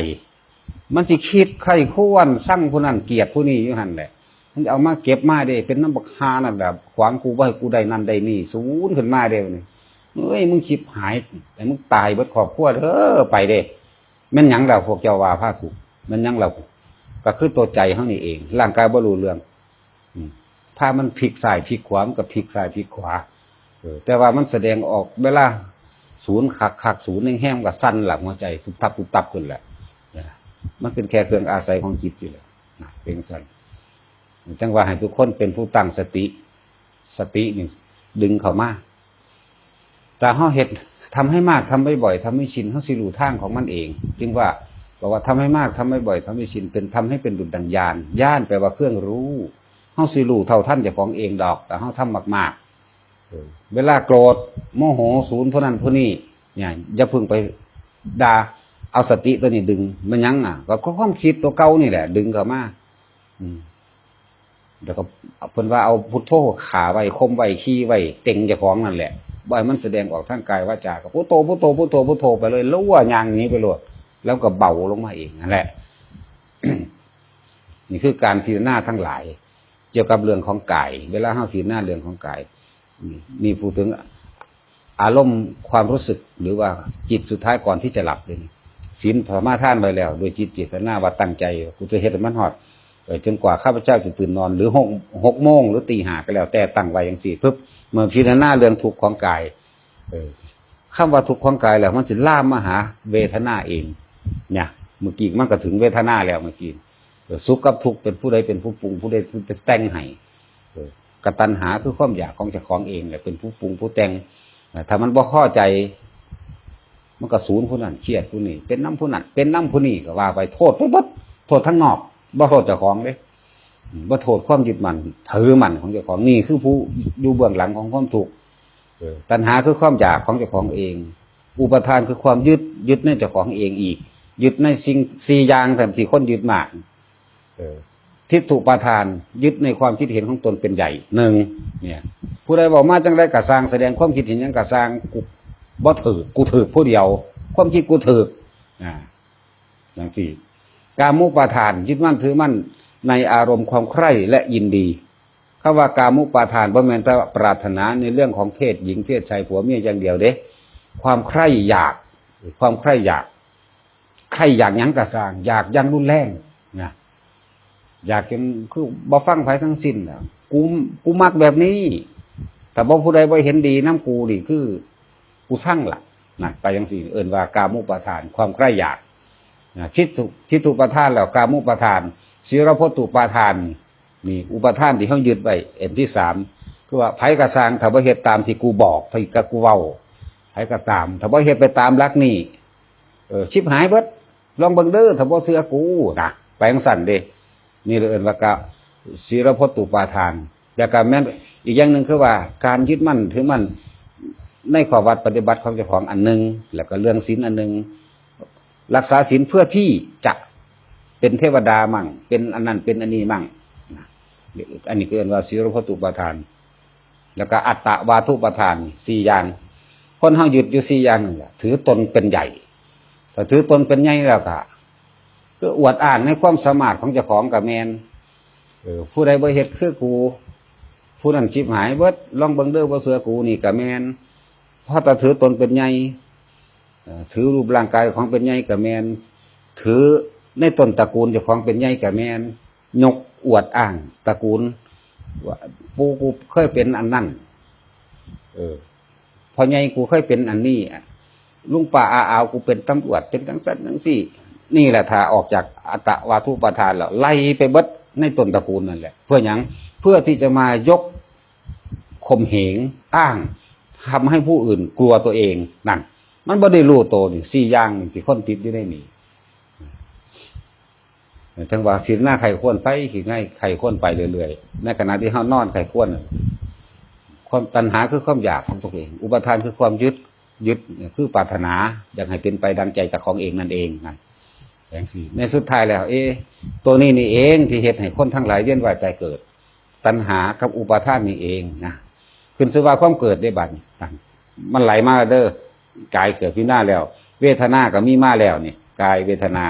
มันสิคิดใครควรสั่งผู้นั้นเกลียดผู้นี้อยู่หั่นแหละ มันเอามาเก็บมาเด้เป็นน้ำบักฮานั่นแบบขวางกูไว้กูได้นั่นได้นี่ศูนย์ขึ้นมาเด้นี่เอ้ยมึงชิบหายแต่มึงตายเบิดครอบครัวเด้อไปเด้แม่นหยังเราพวกเจ้าว่าพากูแม่นหยังเราก็คือตัวใจเฮานี่เองร่างกายบ่รู้เรื่องพามันพลิกซ้ายพลิกขวามันก็พลิกซ้ายพลิกขวาแต่ว่ามันแสดงออกเวลาศูนย์คักศูนย์แห้งๆก็สั่นหลังหัวใจตุบตับขึ้นแหละมันเป็นแค่เครื่องอาศัยของจิตอยู่แหละเป็นสั่นจังว่าให้ทุกคนเป็นผู้ตั้งสตินี่ดึงเข้ามาแต่เฮาเฮ็ดทำให้มากทำบ่อยๆทำให้ชินเฮาสิรู้ทางของมันเองจึงว่าบอกว่าทำให้มากทำให้บ่อยทำให้ชินเป็นทำให้เป็นดุจดังญาณญาณแปลว่าเครื่องรู้เฮาสิรู้เท่าท่านเจ้าของเองดอกแต่เฮาทำมากๆเวลาโกรธโมโหศูนย์ผู้นั้นผู้นี้เนี่ยอย่าพึ่งไปด่าเอาสติตัวนี้ดึงมันยังก็ความคิดตัวเก่านี่แหละดึงเข้ามาแล้วก็เพิ่นว่าเอาพุทโธขาไว้คมไว้ขี้ไว้เต็งเจ้าของนั่นแหละบ่ให้มันแสดงออกทางกายวาจาก็พุทโธไปเลยแล้วว่าอย่างนี้ไปเลยแล้วก็เบาลงมาเองนั่นแหละ นี่คือการพิจารณาทั้งหลายเกี่ยวกับเรื่องของกายเวลาเฮาพิจารณาเรื่องของกายนี่พูดถึงอารมณ์ความรู้สึกหรือว่าจิตสุดท้ายก่อนที่จะหลับเลยศีลสมาทานไว้แล้วโดยจิตเจตนาว่าตั้งใจกูจะเฮ็ดให้มันฮอดจนกว่าข้าพเจ้าจะตื่นนอนหรือ6 โมงหรือตี 5ก็แล้วแต่ตั้งไว้จังซี่ปึ๊บเมื่อพิจารณาเรื่องทุกข์ของกายคำว่าทุกข์ของกายแล้วมันสิลามมาหาเวทนาเองเนี่ยเมื่อกี้มันก็ถึงเวทนาแล้วเมื่อกี้สุขกับทุกข์เป็นผู้ใดเป็นผู้ปรุงผู้ใดเป็นแต่งให้กตัณหาคือความอยากของเจ้าของเองแหละเป็นผู้ปรุงผู้แต่งถ้ามันบ่เข้าใจมันก็ศูนย์ผู้นั้นเครียดผู้นี้เป็นน้ำผู้นั้นเป็นน้ำผู้นี้ก็ว่าไปโทษไปเบิดโทษทั้งนอกบ่โทษเจ้าของเด้บ่โทษความยึดมั่นถือมั่นของเจ้าของนี่คือผู้อยู่เบื้องหลังของความทุกข์ตัณหาคือความอยากของเจ้าของเองอุปทานคือความยึดในเจ้าของเองอีกยึดในสิ่ง4อย่างที่คนยึดมากทิฏฐุปาทานยึดในความคิดเห็นของตนเป็นใหญ่1เนี่ยผู้ใดบอกมาจังได๋ก็สร้างแสดงความคิดเห็นหยังก็สร้างกูบ่ถือกูถือผู้เดียวความคิดกูถืออย่างที่กามุปาทานยึดมั่นถือมั่นในอารมณ์ความใคร่และยินดีคำว่ากามุปาทานบ่แม่นแต่ปรารถนาในเรื่องของเพศหญิงเพศชายผัวเมียอย่างเดียวเด้ความใคร่อยากความใคร่อยากใคร่อยากหยังก็สร้างอยากอย่างรุนแรงนะอยากจนคือบ่ฟังไผทั้งสิ้นน่ะกูมักแบบนี้แต่บ่ผู้ใดบ่เห็นดีนำกูนี่คือกูสั่งล่ะนั่นไปจังซี่เอิ้นว่ากามุปาทานความใคร่อยากทิฏฐุปาทานแล้วกามุปาทานศีลพัตตุปาทานนี่อุปาทานที่เฮายึดไว้อันที่3คือว่าไผก็สร้างถ้าบ่เฮ็ดตามที่กูบอกที่กูเว้าไผก็ตามถ้าบ่เฮ็ดไปตามหลักนี่ชิบหายเบิดลองเบิ่งเด้อถ้าบ่เชื่อกูนะไปจังซั่นเด้นี่เอิ้นว่ากะศีลพัตตุปาทานแล้วก็แม่นอีกอย่างนึงคือว่าการยึดมั่นถือมั่นในข้อวัดปฏิบัติของเจ้าของอันนึงแล้วก็เรื่องศีลอันนึงรักษาศีลเพื่อที่จะเป็นเทวดามั่งเป็นอันนั้นเป็นอันนี้มั่งอันนี้เรียกว่าศีลพัตตุปาทานแล้วก็อัตตวาทุปาทาน4อย่างคนเฮายึดอยู่4อย่างนี่แหละถือตนเป็นใหญ่ถ้าถือตนเป็นใหญ่แล้วก็อวดอ้างในความสามารถของเจ้าของก็แม่นผู้ใดบ่เฮ็ดคือกูผู้นั้นชิบหายเบิดลองเบิ่งเด้อบ่เชื่อกูนี่ก็แม่นเพราะถ้าถือตนเป็นใหญ่ถือรูปร่างกายของเป็นใหญ่ก็แม่นถือในต้นตระกูลเจ้าของเป็นใหญ่ก็แม่นยกอวดอ้างตระกูลว่าปู่กูเคยเป็นอันนั้นพอใหญ่กูเคยเป็นอันนี้ลุงป้าอากูเป็นตำรวจเป็นจังซั่นจังซี่นี่แหละถ้าออกจากอัตตวาทุปาทานแล้วไล่ไปเบิดในต้นตระกูลนั่นแหละเพื่อหยังเพื่อที่จะมายกข่มเหงอ้างทำให้ผู้อื่นกลัวตัวเองนั่นมันบ่ได้รู้โตนี่4อย่างที่คนติดอยู่ในนี้ทั้งว่าศีลหน้าไข้ควรไปขี้ง่ายไข้ควรไปเรื่อยๆในขณะที่เฮานอนไข้ควรความตัณหาคือความอยากของตัวเองอุปาทานคือความยึดคือปรารถนาอยากให้เป็นไปดังใจจากของเองนั่นเองนั่นอย่างสี่ในสุดท้ายแล้วตัวนี้นี่เองที่เฮ็ดให้คนทั้งหลายเวียนว่ายตายเกิดตัณหากับอุปาทานนี่เองนะขึ้นชื่อว่าความเกิดได้บัดมันไหลมาเด้อกายเกิดขึ้นหน้าแล้วเวทนาก็มีมาแล้วนี่กายเวทนา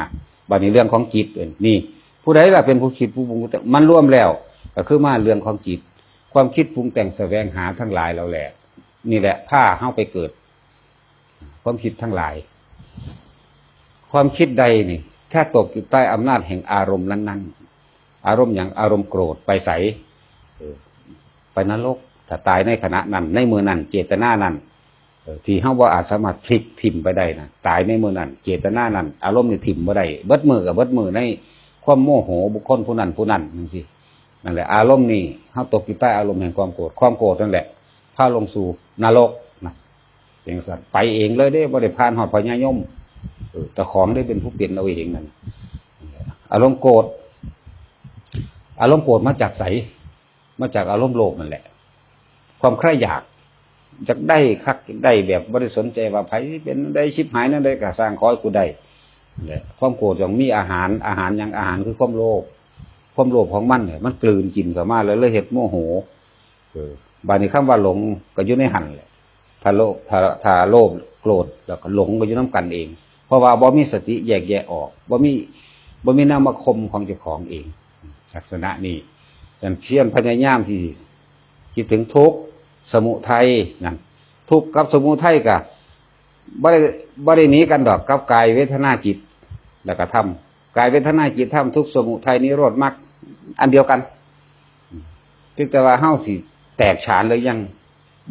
บัดนี้เรื่องของจิตนี่ผู้ใดล่ะเป็นผู้คิดผู้ปรุงมันร่วมแล้ว ก็คือมาเรื่องของจิตความคิดปรุงแต่งแสวงหาทั้งหลายเราแหละนี่แหละพาเฮาไปเกิดความคิดทั้งหลายความคิดใดนี่ถ้าตกอยู่ใต้อำนาจแห่งอารมณ์นั้นๆอารมณ์อย่างอารมณ์โกรธไปใสไปนรกถ้าตายในขณะนั้นในมือนั้นเจตนานั้นที่เฮาบ่อาจสามารถพลิกถิ่มไปได้นะตายในมือนั้นเจตนานั้นอารมณ์นี่ถิ่มบ่ได้เบิดมือกับเบิดมือในความโมโหบุคคลผู้นั้นจังซี่นั่นแหละอารมณ์นี่เฮาตกอยู่ใต้อารมณ์แห่งความโกรธความโกรธนั่นแหละพาลงสู่นรกนะเป็นสัตว์ไปเองเลยเด้บ่ได้ผ่านฮอดพญายมแต่ของได้เป็นผู้เปลี่ยนเอาเองนั่นอารมณ์โกรธมาจากไสมาจากอารมณ์โลภนั่นแหละความใคร่อยากจากได้คักได้แบบบ่ได้สนใจว่าไผเป็นได้ชิบหายนั่นได้ก็สร้างขอให้กูได้นั่นแหละความโกรธอย่างมีอาหารอย่างอาหารคือความโลภของมันเนี่ยมันกลืนกินเข้ามาแล้วเลยเฮ็ดโมโหบัดนี้คำว่าหลงก็อยู่ในหั่นแหละถ้าโลภโกรธแล้วก็หลงก็อยู่นำกันเองเพราะว่าบ่มีสติแยกแยะออกบ่มีนามคมของเจ้าของเองลักษณะนี้ดังนั้นเพียรพยายามที่คิดถึงทุกข์สมุทัยนั่นทุกข์กับสมุทัยก็บ่ได้หนีกันดอกกับกายเวทนาจิตแล้วก็ธรรมกายเวทนาจิตธรรมทุกข์สมุทัยนิโรธมรรคอันเดียวกันเพียงแต่ว่าเฮาสิแตกฉานหรือยัง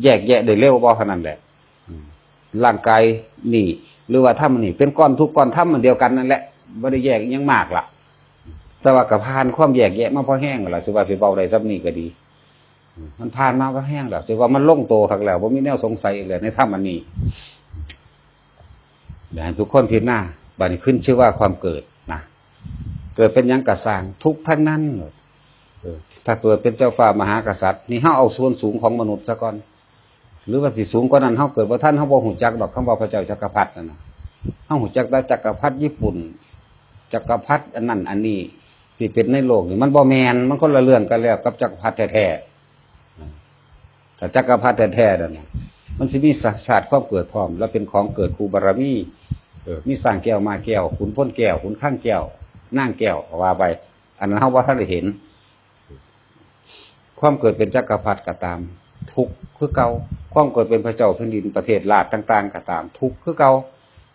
แยกแยะได้เร็วบ่เท่านั้นแหละร่างกายนี่หรือว่าธรรมนี่เป็นก้อนทุกก้อนธรรมมันเดียวกันนั่นแหละบ่ได้แยกยังมากล่ะแต่ว่าก็ผ่านความแยกแยะมาพอแห้งแล้วล่ะสิว่าสิเบาได้ซับนี้ก็ดีมันผ่านมาก็แห้งแล้วสิว่ามันลงโตคักแล้วบ่มีแนวสงสัยอีกแล้วในธรรมอันนี้อยากให้ทุกคนพิจารณาบัดนี้ขึ้นชื่อว่าความเกิดนะเกิดเป็นหยังก็สร้างทุกข์ทั้งนั้นถ้าเกิดเป็นเจ้าฟ้ามหากษัตริย์นี่เฮาเอาส่วนสูงของมนุษย์ซะก่อนหรือว่าสิสูงกว่านั้นเฮาเกิดบ่ทันเฮาบ่ฮู้จักดอกคำว่าพระเจ้าจักรพรรดินั่นน่ะเฮาฮู้จักแต่จักรพรรดิญี่ปุ่นจักรพรรดิอันนั้นอันนี้ที่เป็นในโลกนี่มันบ่แม่นมันคนละเรื่องกันแล้วกับจักรพรรดิแท้ๆถ้าจักรพรรดิแท้ๆนั่นน่ะมันสิมีศาสตร์ความเกิดพร้อมแล้วเป็นของเกิดครูบารมีมีสร้างแก้วมาแก้วขุนพ้นแก้วขุนข้างแก้วนางแก้วว่าไปอันนั้นเฮาบ่ทันได้เห็นความเกิดเป็นจักรพรรดิก็ตามทุกข์คือเก่าความเกิดเป็นพระเจ้าแผ่นดินประเทศราชต่างๆก็ตามทุกข์คือเก่า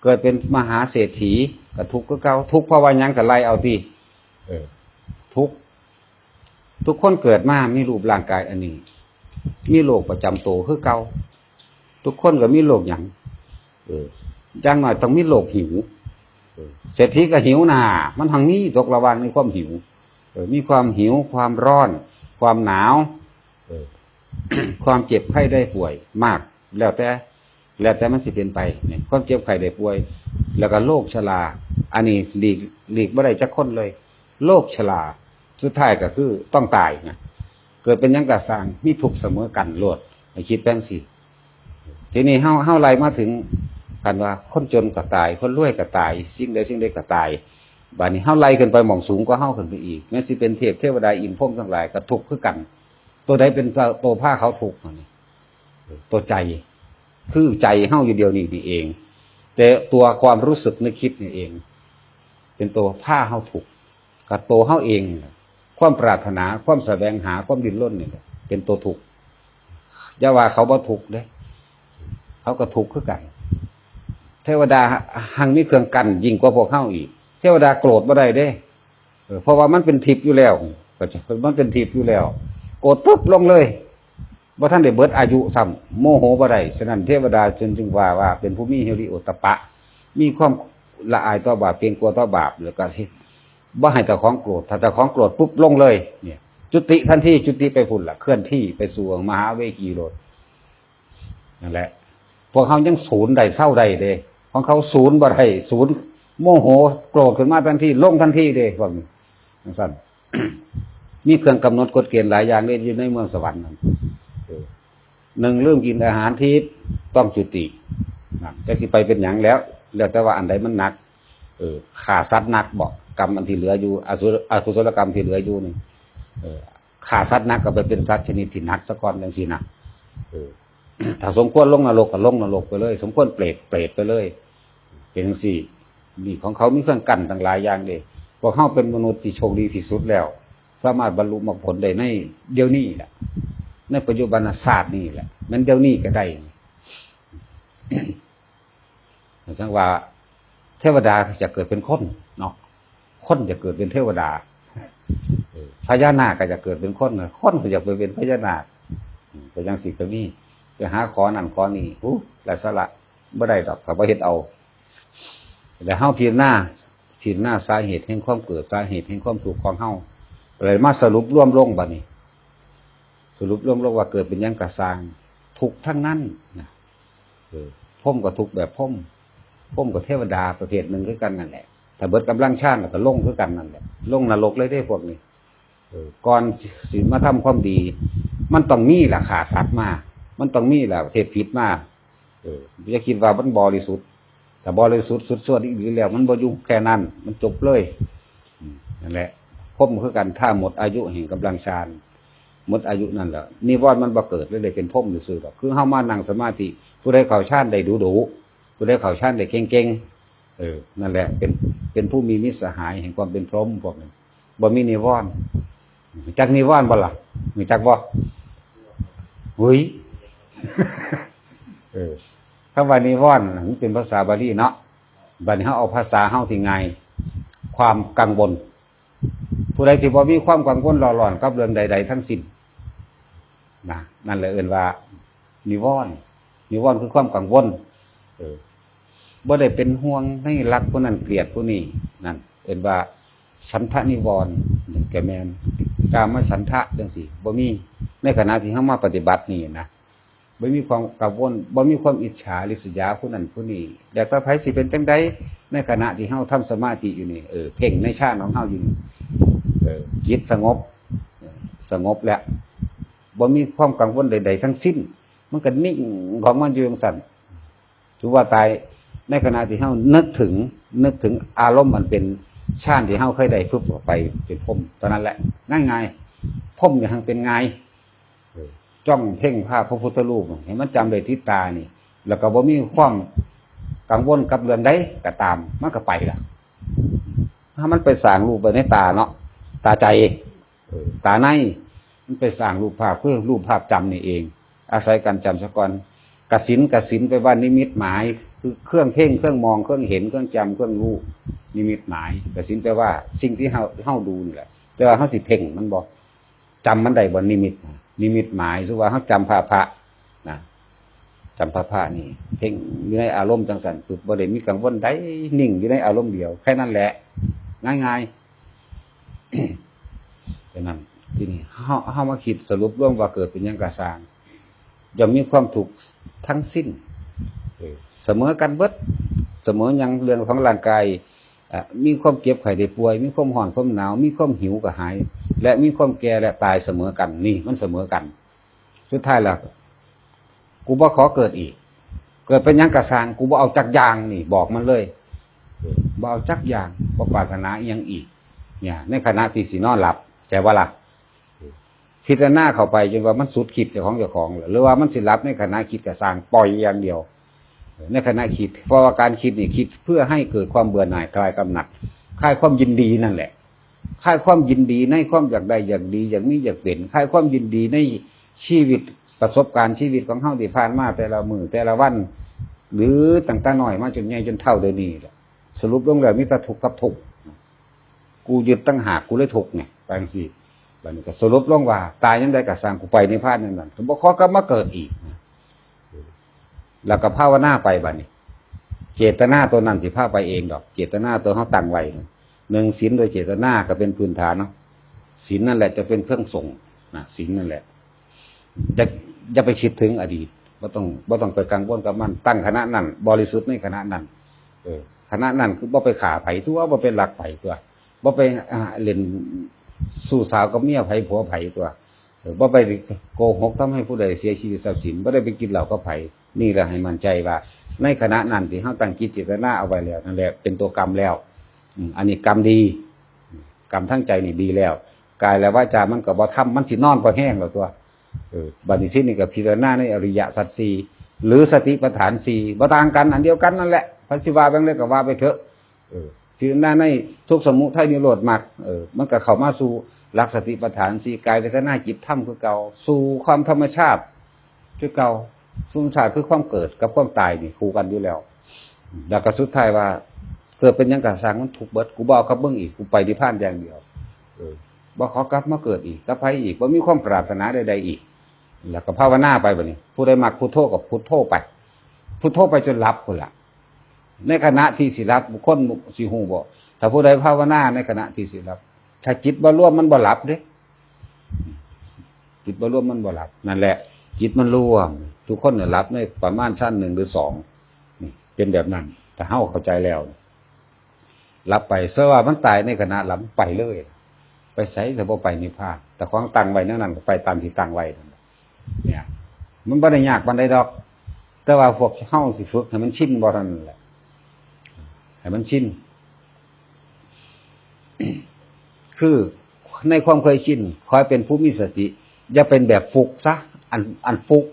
เกิดเป็นมหาเศรษฐีก็ทุกข์คือเก่าทุกข์เพราะว่าหยังก็ไล่เอาติทุกข์ทุกคนเกิดมามีรูปร่างกายอันนี้มีโรคประจำตัวคือเก่าทุกคนก็มีโรคหยังอย่างน้อยต้องมีโรคหิวเศรษฐีก็หิวน่ะมันหังมีตกระวางในความหิวมีความหิวความร้อนความหนาวความเจ็บไข้ได้ป่วยมากแล้วแต่มันสิเป็นไปเนี่ยความเจ็บไข้ได้ป่วยแล้วก็โรคชราอันนี้หลีกบ่ได้จักคนเลยโรคชราสุดท้ายก็คือต้องตายนะเกิดเป็นหยังก็สร้างมีทุกข์เสมอกันโลดให้คิดแป้งสิทีนี้เฮาไล่มาถึงกันว่าคนจนก็ตายคนรวยก็ตายสิ่งใดก็ตายบัดนี้เฮาไล่ขึ้นไปหม่องสูงกว่าเฮาขึ้นไปอีกแม้สิเป็นเทพเทวดาอินทร์พรหมทั้งหลายก็ทุกข์คือกันตัวใดเป็นตัวพาเขาทุกข์นี่ตัวใจคือใจเฮาอยู่เดียวนี่เองแต่ตัวความรู้สึกนึกคิดนี่เองเป็นตัวพาเฮาทุกข์กับตัวเฮาเองความปรารถนาความแสวงหาความดิ้นรนนี่เป็นตัวทุกข์อย่าว่าเขาบ่ทุกข์เด้เขาก็ทุกข์คือกันเทวดาหังมีเครื่องกั้นยิ่งกว่าพวกเฮาอีกเทวดาโกรธบ่ได้เด้เพราะว่ามันเป็นทิพย์อยู่แล้วมันเป็นทิพย์อยู่แล้วโกรธปุ๊บลงเลยบ่ทันได้เบิดอายุซ้ำโมโหบ่ได้ฉะนั้นเทวดาจึงว่าเป็นผู้มีฮิริโอตปะมีความละอายต่อบาปเกรงกลัวต่อบาปแล้วก็บ่ให้เจ้าของโกรธถ้าเจ้าของโกรธปุ๊บลงเลยเนี่ยจุติทันทีจุติไปพุ่นล่ะเคลื่อนที่ไปสู่มหาเวกีโลดนั่นแหละพวกเฮายังศูนย์ได้เศร้าได้เด้ของเขาศูนย์บ่ได้ศูนย์โมโหโกรธขึ้นมาทันทีลงทันทีเด้พวกนี้จังซั่น มีเครื่องกำหนดกฎเกณฑ์หลายอย่างเลยอยู่ในเมืองสวรรค์นั่นหนึ่งเริ่มกินอาหารทิพย์ต้องจุติจะสิไปเป็นหยังแล้วแต่ว่าอันใดมันหนักฆ่าสัตว์หนักบ่กรรมอันที่เหลืออยู่อกุศลกรรมที่เหลืออยู่นี่ฆ่าสัตว์หนักก็ไปเป็นสัตว์ชนิดที่หนักซะก่อนจังซี่นะถ้าสมควรลงนรกก็ลงนรกไปเลยสมควรเปรตไปเลยเป็นจังซี่นี่ของเขามีเครื่องกั้นต่างหลายอย่างเด้พวกเฮาเป็นมนุษย์ที่โชคดีที่สุดแล้ว สามารถบรรลุมรรคผลได้ในเดี๋ยวนี้แหละในปัจจุบันศาสตร์นี่แหละมันเดี๋ยวนี้ก็ได้จังว่าเทวดาจะเกิดเป็นคนเนาะคนจะเกิดเป็นเทวดาพญานาคก็จะเกิดเป็นคนคนก็จะไปเป็นพญานาคก็ยังสิก็มีไปหาขอนั่นขอนี่หลายสละบ่ได้ดอกก็บ่เฮ็ดเอาแต่เฮาพิจารณาสาเหตุแห่งความเกิดสาเหตุแห่งความทุกข์ของเฮาเลยมาสรุปร่วมลงบัดนี้สรุปร่วมลงว่าเกิดเป็นหยังกะสร้างทุกข์ทั้งนั้นนะพรหมก็ทุกข์แบบพรหมก็เทวดาประเภทหนึ่งคือกันนั่นแหละถ้าเบิดกำลังชาติก็ลงคือกันนั่นแหละลงนรกเลยได้พวกนี้ก่อนสิมาทำความดีมันต้องมีล่ะขาดสัตว์มามันต้องมีล่ะเทศผิดมาอย่าคิดว่ามันบริสุทธิ์แต่บริสุทธิ์สุดส่วนอีกแล้วมันบ่อยู่แค่นั้นมันจบเลยนั่นแหละพรหมคือกันถ้าหมดอายุแห่งกำลังฌานหมดอายุนั่นแหละนิวรณ์มันบ่เกิดเลยเป็นพรหมซื่อๆดอกคือเฮามานั่งสมาธิผู้ใดเข้าฌานได้ดูๆผู้ใดเข้าฌานได้เก่งๆนั่นแหละเป็นผู้มีมิตรสหายแห่งความเป็นพรหมพวกนั้นบ่มีนิวรณ์จักนิวรณ์บ่ล่ะมีจักบ่หุ้ยคำว่านิวรณ์มันเป็นภาษาบาลีเนาะบัดนี้เฮาเอาภาษาเฮาที่ง่ายความกังวลผู้ใดที่บ่มีความกังวลร้อนกับเรื่องใดๆทั้งสิ้นนะนั่นแหละเอิ้นว่านิวรณ์คือความกังวลบ่ได้เป็นห่วงให้รักผู้นั้นเกลียดผู้นี้นั่นเอิ้นว่าฉันทะนิวรณ์แก่แม่นกามฉันทะจังซี่บ่มีในขณะที่เฮามาปฏิบัตินี่นะบ่มีความกังวลบ่มีความอิจฉาริษยาผู้นั้นผู้นี้แต่ถ้าไผสิเป็นจังได๋ในขณะที่เฮาทำสมาธิอยู่นี่เพ่งในฌานของเฮาอยู่จิตสงบแล้วบ่มีความกังวลใดๆทั้งสิ้นมันก็นิ่งของมันอยู่จังซั่นถือว่าตายในขณะที่เฮานึกถึงอารมณ์มันเป็นฌานที่เฮาเคยได้ปุ๊บออกไปเป็นพรหมตอนนั้นแหละง่ายๆพรหมอย่างเป็นง่ายจ้องเพ่งภาพพระพุทธรูปให้มันจำได้ที่ตานี่แล้วก็บ่มีความกังวลกับเรื่องใดก็ตามมันก็ไปล่ะถ้ามันไปสร้างรูปไปในตาเนาะตาใจตาในมันไปสร้างรูปภาพเพื่อรูปภาพจำนี่เองอาศัยการจำซะก่อนกสินไปว่านิมิตหมายคือเครื่องเพ่งเครื่องมองเครื่องเห็นเครื่องจำเครื่องรู้นิมิตหมายกสินแปลว่าสิ่งที่เฮาดูนี่แหละแต่ว่าเฮาสิเพ่งมันบ่จำมันได้บ่นิมิตหมายคือว่าเฮาจำพระนะจำพระนี่เพ่งอยู่ในอารมณ์จังซั่นคือบ่ได้มีกังวลใดนิ่งอยู่ในอารมณ์เดียวแค่นั้นแหละง่ายๆ ฉะนั้นที่นี่เฮามาคิดสรุปรวมว่าเกิดเป็นหยังกะสร้างย่อมมีความทุกข์ทั้งสิ้นเสมอกันเบิดเสมอหยังเรื่องของร่างกายมีความเจ็บไข้ได้ป่วยมีความร้อนความหนาวมีความหิวกระหายและมีความแก่และตายเสมอกันนี่มันเสมอกันสุดท้ายแล้วกูบ่ขอเกิดอีกเกิดเป็นหยังกะสร้างกูบ่เอาจักอย่างนี่บอกมันเลยบ่เอาจักอย่างบ่ปรารถนาอีหยังอีกเนี่ยในขณะที่สินอนหลับใจว่าล่ะพิจารณาเข้าไปจนว่ามันสุดคิดเจ้าของหรือว่ามันสิหลับในขณะคิดกะสร้างปล่อยอย่างเดียวในขณะคิดเพราะว่าการคิดนี่คิดเพื่อให้เกิดความเบื่อหน่ายคลายกำหนัดคลายความยินดีนั่นแหละคลายความยินดีในความอยากได้อยากดีอย่างนี้อยากเป็นคลายความยินดีในชีวิตประสบการณ์ชีวิตของเฮาที่ผ่านมาแต่ละมื้อแต่ละวันหรือตั้งแต่น้อยมาจนใหญ่จนเฒ่าเดี๋ยวนี้แหละสรุปลงแล้วมีแต่ทุกข์กับทุกข์กูยึดตั้งหากกูเลยทุกข์ไงบางทีบัดนี้ก็สรุปลงว่าตายยังได้ก็สร้างกูไปนิพพานนั่นบ่ขอกลับมาเกิดอีกแล้วก็ภาวนาไปบัดนี้เจตนาตัวนั้นสิพาไปเองดอกเจตนาตัวเฮาตั้งไว้1ศีลโดยเจตนาก็เป็นพื้นฐานเนาะศีลนั่นแหละจะเป็นเครื่องส่งนะศีลนั่นแหละจะไปคิดถึงอดีตบ่ต้องไปกังวลกับมันตั้งคณะนั้นบริสุทธิ์ในคณะนั้นคณะนั้นคือบ่ไปฆ่าไผตัวบ่ไปลักไผตัวบ่ไปเล่นสู้สาวกับเมียไผผัวไผตัวบ่ไปโกหกทำให้ผู้ใดเสียชีวิตทรัพย์สินบ่ได้ไปกินเหล้ากับไผนี่แหละให้มั่นใจว่าในขณะนั้นที่เฮาตั้งจิตเจตนาเอาไว้แล้วนั่นแหละเป็นตัวกรรมแล้วอันนี้กรรมดีกรรมทั้งใจนี่ดีแล้วกายและวาจามันก็บ่ทำมันสินอนบ่แห้งแล้วตัวบัดนี้ที่นี่ก็พิจารณาในอริยสัจ4หรือสติปัฏฐาน4บ่ต่างกันอันเดียวกันนั่นแหละพระสิว่าบางเรื่องก็ว่าไปเถอะพิจารณาในทุกข์สมุทัยนิโรธมรรคมันก็เข้ามาสู่ หลักสติปัฏฐานสี่กายเวทนาจิตธรรมคือเก่าสู่ความธรรมชาติคือเก่าธรรมชาติคือความเกิดกับความตายนี่คู่กันอยู่แล้วแล้วก็สุดท้ายว่าเกิดเป็นยังกะสร้างมันถูกเบิดกูบ่เอากับเบิ่งอีกกูไปนิพพานอย่างเดียวบ่ขอกลับมาเกิดอีกกับไผอีกบ่มีความปรารถนาใดๆอีกแล้วก็ภาวนาไปบัดนี้ผู้ใดมักพุทโธก็พุทโธไปพุทโธไปจนหลับพุ่นล่ะในขณะที่สิหลับบุคคลสิฮู้บ่ถ้าผู้ใดภาวนาในขณะที่สิหลับถ้าจิตบ่รวมมันบ่หลับเด้จิตบ่รวมมันบ่หลับนั่นแหละจิตมันรวมทุกคนเนี่ยหลับในประมาณชั้น1หรือ2นี่เป็นแบบนั้นถ้าเฮาเข้าใจแล้วหลับไปซะว่ามันตายในขณะหลับไปเลยไปไสแต่บ่ไปนิพพานแต่ของตั้งไว้นั่นก็ไปตามที่ตั้งไว้เนี่ยมันบ่ได้ยากปานใดดอกแต่ว่าพวกเฮาสิฝึกให้มันชินบ่ทันแหละให้มันชิน คือในความเคยชินคอยเป็นผู้มีสติอย่าเป็นแบบฟุกซะอันฟุก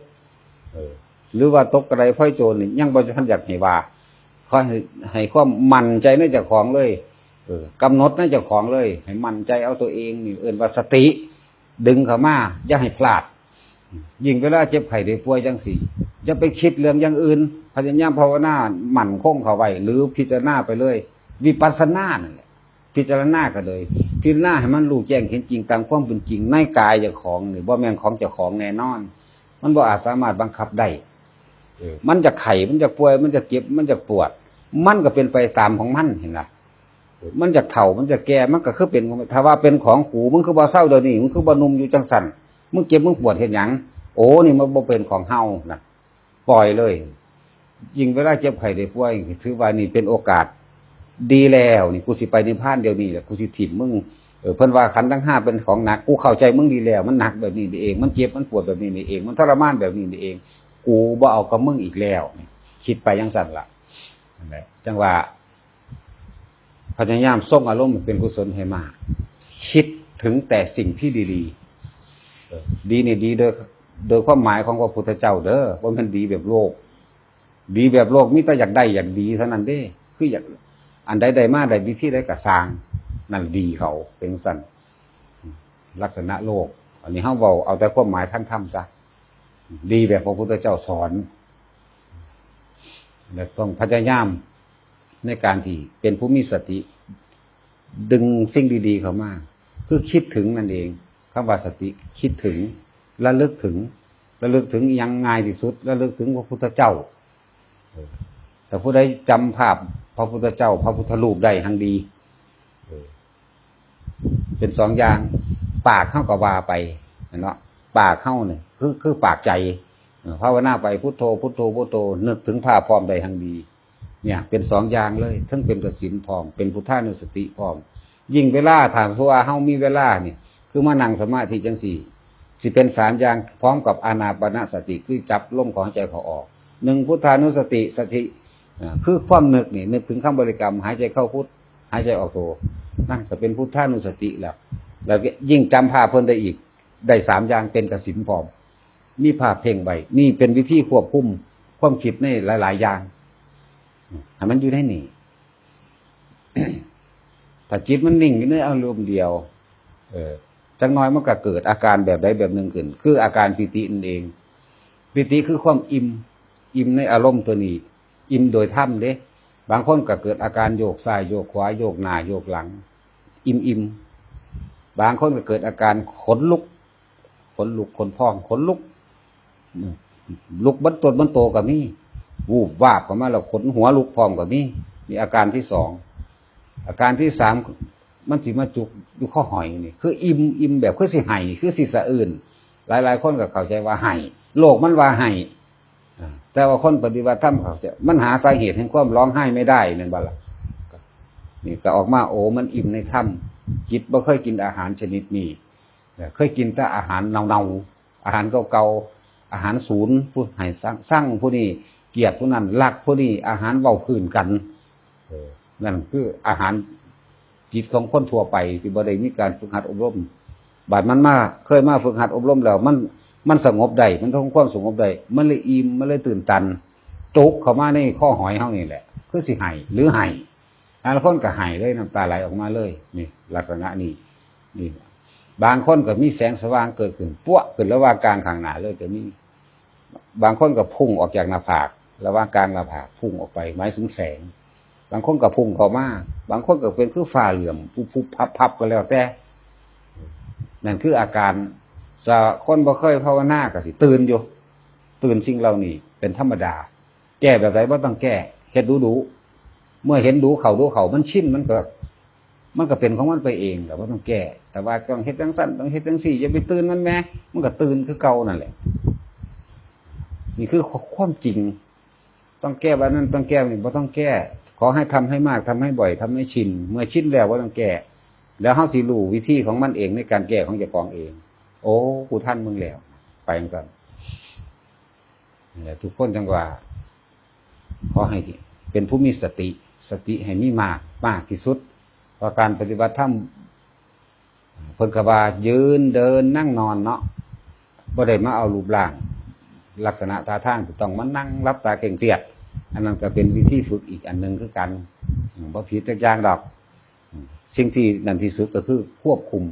หรือว่าตกกระไดพ้อยโจรนี่ยังบ่ทันอยากให้ว่าคอยให้ความมั่นใจในเจ้าของเลยกำหนดในเจ้าของเลยให้มั่นใจเอาตัวเองนี่เอิ้นว่าสติดึงเข้ามาอย่าให้พลาดยิ่งเวลาเจ็บไข้ได้ป่วยจังซี่อย่าไปคิดเรื่องอย่างอื่นพยายามภาวนาหมั่นคงเข้าไว้หรือพิจารณาไปเลยวิปัสสนานั่นแหละพิจารณาก็เลยพิจารณาให้มันรู้แจ้งเห็นจริงตามความเป็นจริงในกายเจ้าของนี่บ่แม่นของเจ้าของแน่นอนมันบ่อาจสามารถบังคับได้มันจะไข้มันจะป่วยมันจะเจ็บมันจะปวดมันก็เป็นไปตามของมันเห็นล่ะมันจะเฒ่ามันจะแก่มันก็คือเป็นถ้าว่าเป็นของกูมึงคือบ่เศร้าเดี๋ยวนี้มึงคือบ่หนุ่มอยู่จังซั่นมึงเจ็บมึงปวดเฮ็ดหยังโอ้นี่มันบ่เป็นของเฮาน่ะปล่อยเลยยิ่งเวลาเจ็บไข้ได้ป่วยถือว่านี่เป็นโอกาสดีแล้วนี่กูสิไปนิพพานเดี๋ยวนี้แหละกูสิถิ่มมึงเพิ่นว่าขันธ์ทั้ง5เป็นของหนักกูเข้าใจมึงดีแล้วมันหนักแบบนี้นี่เองมันเจ็บมันปวดแบบนี้นี่เองมันทรมานแบบนี้นี่เองกูบ่เอากับมึงอีกแล้วคิดไปจังซั่นล่ะนั่นแหละจังว่าพยายามส่งอารมณ์เป็นกุศลให้มากคิดถึงแต่สิ่งที่ดีๆดีนี่ดีโดยความหมายของพระพุทธเจ้าเด้อบ่แม่นดีแบบโลกดีแบบโลกมีแต่อยากได้อยากดีเท่านั้นเด้คืออยากอันใดๆมาใดวิธีใดก็สร้างนั่นดีเขาเป็นสั่นลักษณะโลกอันนี้เฮาเว้าเอาแต่ความหมายทางธรรมซะดีแบบพระพุทธเจ้าสอนและต้องพยายามในการที่เป็นผู้มีสติดึงสิ่งดีๆเข้ามาคือคิดถึงนั่นเองคำว่าสติคิดถึงระลึกถึงอย่างง่ายที่สุดระลึกถึงพระพุทธเจ้าแต่ผู้ใดจำภาพพระพุทธเจ้าพระพุทธรูปได้ทั้งดีเป็นสองอย่างปากเข้ากับว่าไปเนาะปากเข้าเนี่ยคือปากใจภาวนาไปพุทโธพุทโธพุทโธนึกถึงภาพพร้อมได้ทั้งดีเนี่ยเป็นสองอย่างเลยทั้งเป็นกสิณพร้อมเป็นพุทธานุสติพร้อมยิ่งเวลาถามว่าเฮามีเวลาเนี่ยคือมานั่งสมาธิจังสี่สิเป็นสามอย่างพร้อมกับอานาปานสติคือจับลมของใจเขาออก1พุทธานุสติสติคือความนึกนี่นึกถึงคำบริกรรมหายใจเข้าพุทหายใจออกโธนั่นก็เป็นพุทธานุสติแล้วยิ่งจำภาพเพิ่นได้อีกได้3อย่างเป็นกสิณพร้อมมีภาพเพ่งไว้นี่เป็นวิธีควบคุมความคิดในหลายๆอย่างให้มันอยู่ได้นี่ ถ้าจิตมันนิ่งอยู่ในอารมณ์เดียวจักหน่อยมันก็เกิดอาการแบบใดแบบหนึ่งขึ้นคืออาการปิตินั่นเองปิติคือความอิ่มในอารมณ์ตัวนี้อิ่มโดยธรรมเด้บางคนก็เกิดอาการโยกซ้ายโยกขวาโยกหน้าโยกหลังอิ่มบางคนก็เกิดอาการขนลุกขนพองขนลุกลุกบันต้นบันโตก็มีวูบวาบเข้ามาแล้วขนหัวลุกพร้อมก็มีอาการที่2อาการที่3มันสิมาจุกอยู่ข้อหอยนี่คืออิ่มแบบคือสิไห้คือสิสะอื้นหลายๆคนก็เข้าใจว่าไห้โลกมันว่าไห้แต่ว่าคนปฏิบัติธรรมเขาจะมันหาสาเหตุแห่งความร้องไห้ไม่ได้นั่นบ่ล่ะนี่ก็ออกมาโอ้มันอิ่มในธรรมจิตบ่เคยกินอาหารชนิดนี้เคยกินแต่อาหารเน่าๆอาหารเก่าๆอาหารศูนย์ผู้ให้สร้างผู้นี้เกลียดผู้นั้นรักผู้นี้อาหารเว้าพื้นกันนั่นคืออาหารจิตของคนทั่วไปที่บ่ได้มีการฝึกหัดอบรมบาดมันมาเคยมาฝึกหัดอบรมแล้วมันสงบได้มันต้องความสงบได้มันเลยอิ่มมันเลยตื่นตันจุกเข้ามาในข้อหอยเฮานี่แหละคือสิไห้หรือไห้บางคนก็ไห้เลยน้ำตาไหลออกมาเลยนี่ลักษณะนี้นี่ บางคนก็มีแสงสว่างเกิดขึ้นปั้วขึ้นระหว่างกลางข้างหน้าเลยก็มีบางคนก็พุ่งออกจากหน้าผากระหว่างกลางหน้าผากพุ่งออกไปหมายถึงแสงบางคนก็พุ่งเข้ามาบางคนก็เป็นคือฟ้าเหลื่อมพุบๆพับๆก็แล้วแต่นั่นคืออาการจะคนบ่เคยภาวนาก็สิตื่นอยู่ตื่นสิ่งเหล่านี้เป็นธรรมดาแก้แบบไหนบ่ต้องแก้เฮ็ดดูเมื่อเห็นดูเขามันชินมันก็เป็นของมันไปเองแต่ว่าต้องแก้แต่ว่าต้องเฮ็ดจังซั่นต้องเฮ็ดจังซี่อย่าไปตื่นมันแม้มันก็ตื่นคือเก่านั่นแหละนี่คือความจริงต้องแก้แบบนั้นต้องแก้นี่บ่ต้องแก้ขอให้ทำให้มากทำให้บ่อยทำให้ชินเมื่อชินแล้วบ่ต้องแก้แล้วเฮาสิรู้วิธีของมันเองในการแก้ของเจ้าของเองโอ้กูท่านมึงแล้วไปจังซั่นนี่แหละทุกคนจังว่าขอให้เป็นผู้มีสติให้มีมากที่สุดเพราะการปฏิบัติธรรมเพิ่นก็ว่ายืนเดินนั่งนอนเนาะบ่ได้มาเอารูปร่างลักษณะท่าทางต้องมานั่งรับตาเก่งเตียดอันนั้นก็เป็นวิธีฝึกอีกอันนึงคือกันบ่ผิดจักอย่างดอกสิ่งที่นั่นที่สุดก็คือควบคุม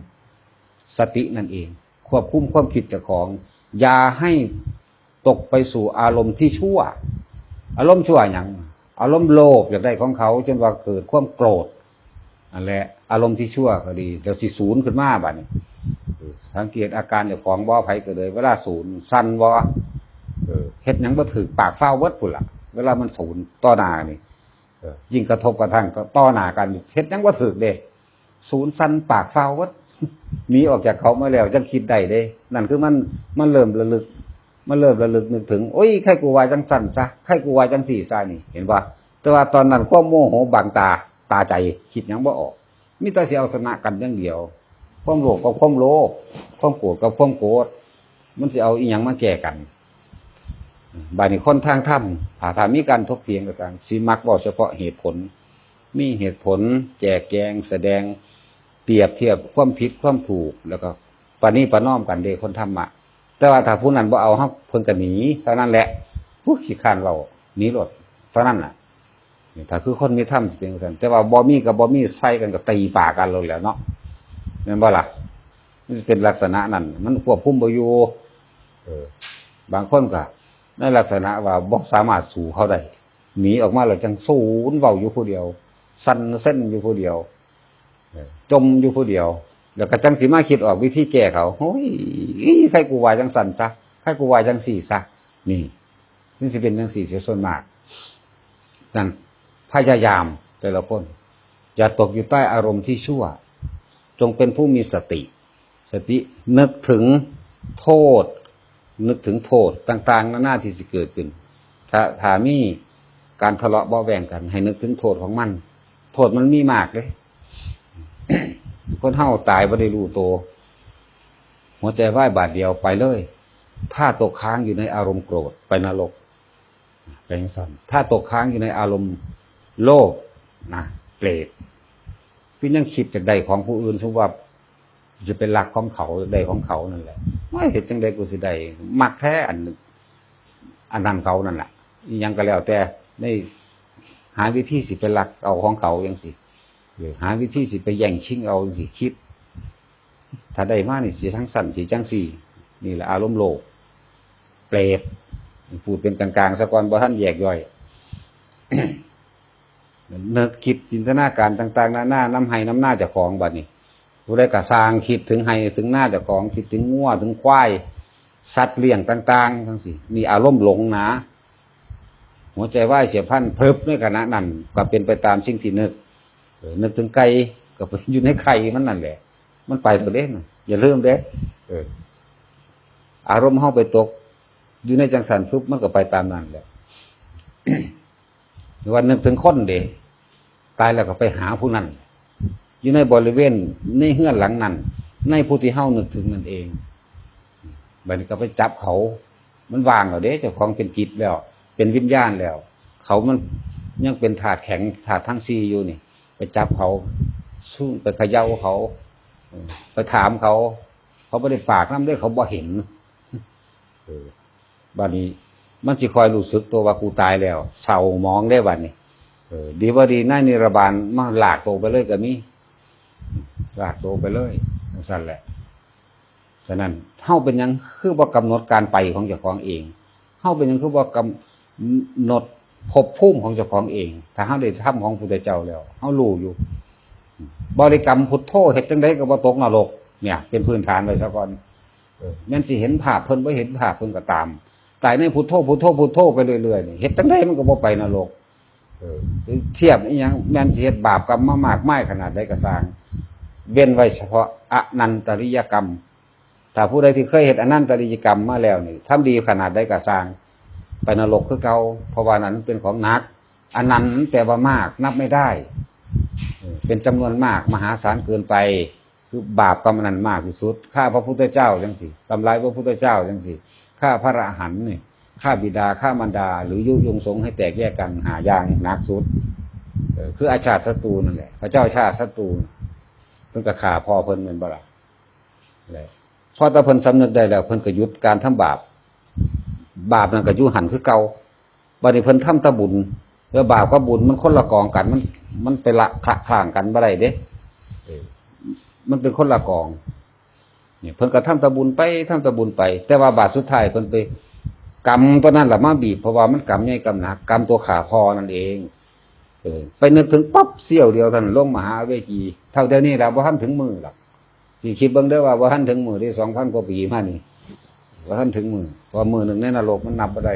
สตินั่นเองควบคุมความคิดเจ้าของอย่าให้ตกไปสู่อารมณ์ที่ชั่วอารมณ์ชั่วหยังอารมณ์โลภอยากได้ของเขาจนว่าเกิดความโกรธนั่นแหละอารมณ์ที่ชั่วก็ดีเดี๋ยวสิศูนย์ขึ้นมาบัดนี้สังเกตอาการเจ้าของบ่ไผก็เลยเวลาศูนย์สั่นบ่เฮ็ดหยังบ่ถึกปากฟ้าวเวิดพุ่นล่ะเวลามันศูนย์ต่อหน้านี่ยิ่งกระทบกระทั่งก็ต่อหน้ากันเฮ็ดหยังบ่ถึกเด้ศูนย์สั่นปากฟ้าวเวิดหนีออกจากเขามาแล้วจังคิดได้เด้นั่นคือมันเริ่มระลึกนึกถึงโอ้ยใครกูว่าจังสั่นซะใครกูว่าจังสี่ซะนี่เห็นป่ะแต่ว่าตอนนั้นความโมโหบังตาใจคิดหยังบ่ออกมีแต่สิเอาชนะกันอย่างเดียวความโลภกับความโลภความโกรธกับความโกรธมันสิเอาอีหยังมาแก้กันบัดนี้คนทางธรรมถ้ามีการถกเถียงกันสิมักเว้าเฉพาะเหตุผลมีเหตุผลแจกแจงแสดงเปรียบเทียบความผิดความถูกแล้วก็ปณีประนอมกันเด้คนธรรมะแต่ว่าถ้าผู้นั้นบ่เอาเฮาเพิ่นก็หนีเท่านั้นแหละผู้ขี้คร้านเว้าหนีรถเท่านั้นน่ะนี่ถ้าคือคนมีธรรมสิเป็นจังซั่นแต่ว่าบ่มีกับบ่มีใส่กันก็ตีปากกันเลยแหล้วเนาะแม่นบ่ล่ะมันเป็นลักษณะนั้นมันควบคุมบ่อยู่บางคนก็ในลักษณะว่าบ่สามารถสู้เขาได้หนีออกมาแล้วจังศูนย์เว้าอยู่ผู้เดียวสั่นเส้นอยู่ผู้เดียวจมอยู่ผู้เดียวแล้วก็จังสิมาคิดออกวิธีแก้เขาโอ้ยใครกูว่าจังสั่นซะใครกูว่าจังสี่ซะนี่สิเป็นจังสี่เสียส่วนมากนั่นพยายามแต่ละคนอย่าตกอยู่ใต้อารมณ์ที่ชั่วจงเป็นผู้มีสตินึกถึงโทษต่างๆนานาที่สิเกิดขึ้นถ้ามีการทะเลาะเบาะแว้งกันให้นึกถึงโทษของมันโทษมันมีมากเลยคนเฮาตายบ่ได้รู้ตัวหัวใจวายบาดเดียวไปเลยถ้าตกค้างอยู่ในอารมณ์โกรธไปนรกเป็นสั่นถ้าตกค้างอยู่ในอารมณ์โลภนะเปรตพี่ยังคิดจากใดของผู้อื่นสมว่าจะเป็นหลักของเขาใดของเขานั่นแหละไม่เห็นจังใดกูสิได้มักแท้อันนั้นเขานั่นแหละยังก็แล้วแต่ได้หาวิธีสิเป็นหลักเอาของเขาอย่างสิหาวิธีสิไปแย่งชิงเอาสิคิดถ้าได้มานี่สิทั้งสั่นสิจังสี่นี่แหละอารมณ์โลภเปรตพูดเป็นกลางๆซะก่อนบ่ท่านแยกย่อย นึกคิดจินตนาการต่างๆหน้าน้ำไห้น้ำหน้าเจ้าของบัดนี้ผู้ใดก็สร้างคิดถึงไห้ถึงหน้าเจ้าของคิดถึงงัวถึงควายสัตว์เลี้ยงต่างๆทั้งสี่นี่อารมณ์หลงนะหัวใจว่ายเสียพันเพิบในขณะนั้นก็เป็นไปตามสิ่งที่นึกถึงไก่ก็ไปอยู่ในไข่มันนั่นแหละมันไปตัวเด้นะอย่าลืมเด้อารมณ์เฮาไปตกอยู่ในจังสันปุ๊บมันก็ไปตามนั้นแหละวันนึกถึงคนเด้ตายแล้วก็ไปหาผู้นั้นอยู่ในบริเวณในเฮือนหลังนั้นในผู้ที่เฮานึกถึงนั่นเองบัดนี้ก็ไปจับเขามันวางแล้วเด้เจ้าของเป็นจิตแล้วเป็นวิญญาณแล้วเขามันยังเป็นธาตุแข็งธาตุทั้ง4อยู่นี่ไปจับเขาสู้ไปเขย่าเขาไปถามเขาไม่ได้ฝากน้ำด้วยเขาบ่เห็นบัดนี้มันสิคอยรู้สึกตัวว่ากูตายแล้วเศร้ามองได้บัดนี้ดีว่าดีน่านิรบาลมาหลากโตไปเลยก็มีหลากโตไปเลยสั่นแหละ ฉะนั้นเฮาเป็นหยังคือบ่กำหนดการไปของเจ้าของเองเฮาเป็นหยังคือบ่กำหนดภพภูมิของเจ้าของเองถ้าเฮาได้ทำของพุทธเจ้าแล้วเฮารู้อยู่บริกรรมพุทโธเฮ็ดจังได๋ก็บ่ตกนรกเนี่ยเป็นพื้นฐานไว้ซะก่อนแม่นสิเห็นภาพเพิ่นบ่เห็นภาพเพิ่นก็ตามตายในพุทโธพุทโธพุทโธไปเรื่อยๆนี่เฮ็ดจังได๋มันก็บ่ไปนรกเทียบอีหยังแม่นสิเฮ็ดบาปกรรมมามากมายขนาดใดก็สร้างเว้นไว้เฉพาะอนันตริยกรรมถ้าผู้ใดที่เคยเฮ็ดอนันตริยกรรมมาแล้วนี่ทำดีขนาดใดก็สร้างไปนรกคือเก่าเพราะว่านั้นเป็นของหนักอนันต์แปลว่ามากนับไม่ได้เป็นจำนวนมากมหาศาลเกินไปคือบาปกรรมนั้นมากที่สุดฆ่าพระพุทธเจ้าจังซี่ทำลายพระพุทธเจ้าจังซี่ฆ่าพระอรหันต์นี่ฆ่าบิดาฆ่ามารดาหรือยุยงสงให้แตกแยกกันหาอย่างหนักสุดคืออาชาติศัตรูนั่นแหละพระเจ้าชาติศัตรูเพิ่นก็ฆ่าพ่อเพิ่นแม่นบ่ล่ะแล้วพอตะเพิ่นสำนึกได้แล้วเพิ่นก็หยุดการทำบาปนั่นก็อยู่หั่นคือเก่าบัดนี้เพิ่นทำแตะบุญแล้วบาปกับบุญมันคนละกองกันมันไปละคละคลางกันบ่ได้เด้มันเป็นคนละกองเนี่ยเพิ่นก็ทำแตะบุญไปทำแตะบุญไปแต่ว่าบาปสุดท้ายเพิ่นไปกรรมตัวนั้นล่ะมาบีบเพราะว่ามันกรรมใหญ่กรรมหนักกรรมตัวฆ่าพ่อนั่นเองไปนึกถึงปั๊บเสี้ยวเดียวท่านลงมหาเวทีเท่าเดี๋ยวนี้ล่ะบ่ทันถึงมือหรอกที่คิดเบิ่งเด้อว่าบ่ทันถึงมือที่ 2,000 กว่าปีมานี่บ่ทันถึงมือเพราะมือนึงในนรกมันนับบ่ได้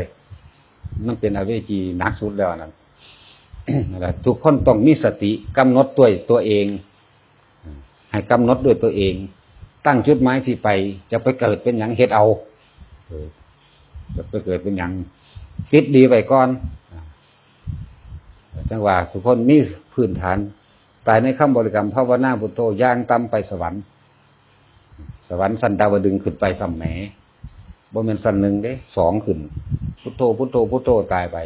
มันเป็นอเวจีหนักสุดแล้วนั่น นั่นแหละทุกคนต้องมีสติกำหนดตัวเองให้กำหนดด้วยตัวเองตั้งจุดหมายที่ไปจะไปเกิดเป็นหยังเฮ็ดเอาจะไปเกิดเป็นหยังคิดดีไว้ก่อนจังว่าทุกคนมีพื้นฐานตายในคำบริกรรมภาวนาพุทโธย่างต่ำไปสวรรค์สันดาวดึงขึ้นไปสำแหมบ่แม่นสันหนึ่งเด้2ขึ้นพุทโธพุทโธพุทโธตายไป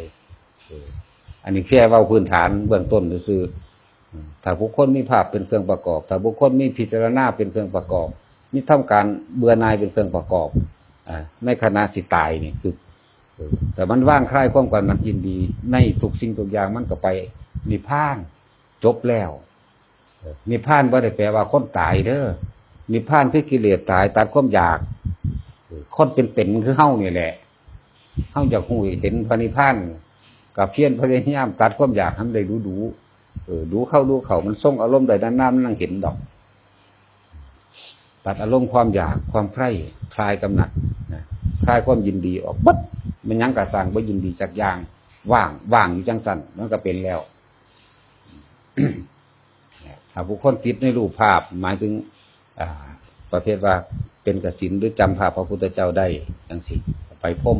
อันนี้แค่เว้าพื้นฐานเบื้องต้นซื่อถ้าบุคคลมีภาพเป็นเครื่องประกอบถ้าบุคคลมีพิจารณาเป็นเครื่องประกอบมีทำการเบื่อหน่ายเป็นเครื่องประกอบในขณะสิตายนี่คือแต่มันว่างคลายความกำหนัดยินดีในทุกสิ่งทุกอย่างมันก็ไปนิพพานจบแล้วนิพพานบ่ได้แปลว่าคนตายเด้อนิพพานคือกิเลสตายตัดความอยากคนเป็นคือเฮานี่แหละเฮาอยากฮู้เห็นพระนิพพานกับเพียรพยายามตัดความอยากให้มันได้ดูดูเข้ามันส่งอารมณ์ได้นานๆมันนั่งเห็นดอกตัดอารมณ์ความอยากความใคร่คลายกำหนัดคลายความยินดีออกบัดมันยังกะสร้างบ่ยินดีจักอย่างว่างอยู่จังสั่นมันก็เป็นแล้ว ถ้าผู้คนติดในรูปภาพหมายถึงประเภทว่าเป็นกสิณหรือจำภาพพระพุทธเจ้าได้จังสิไปพ้ม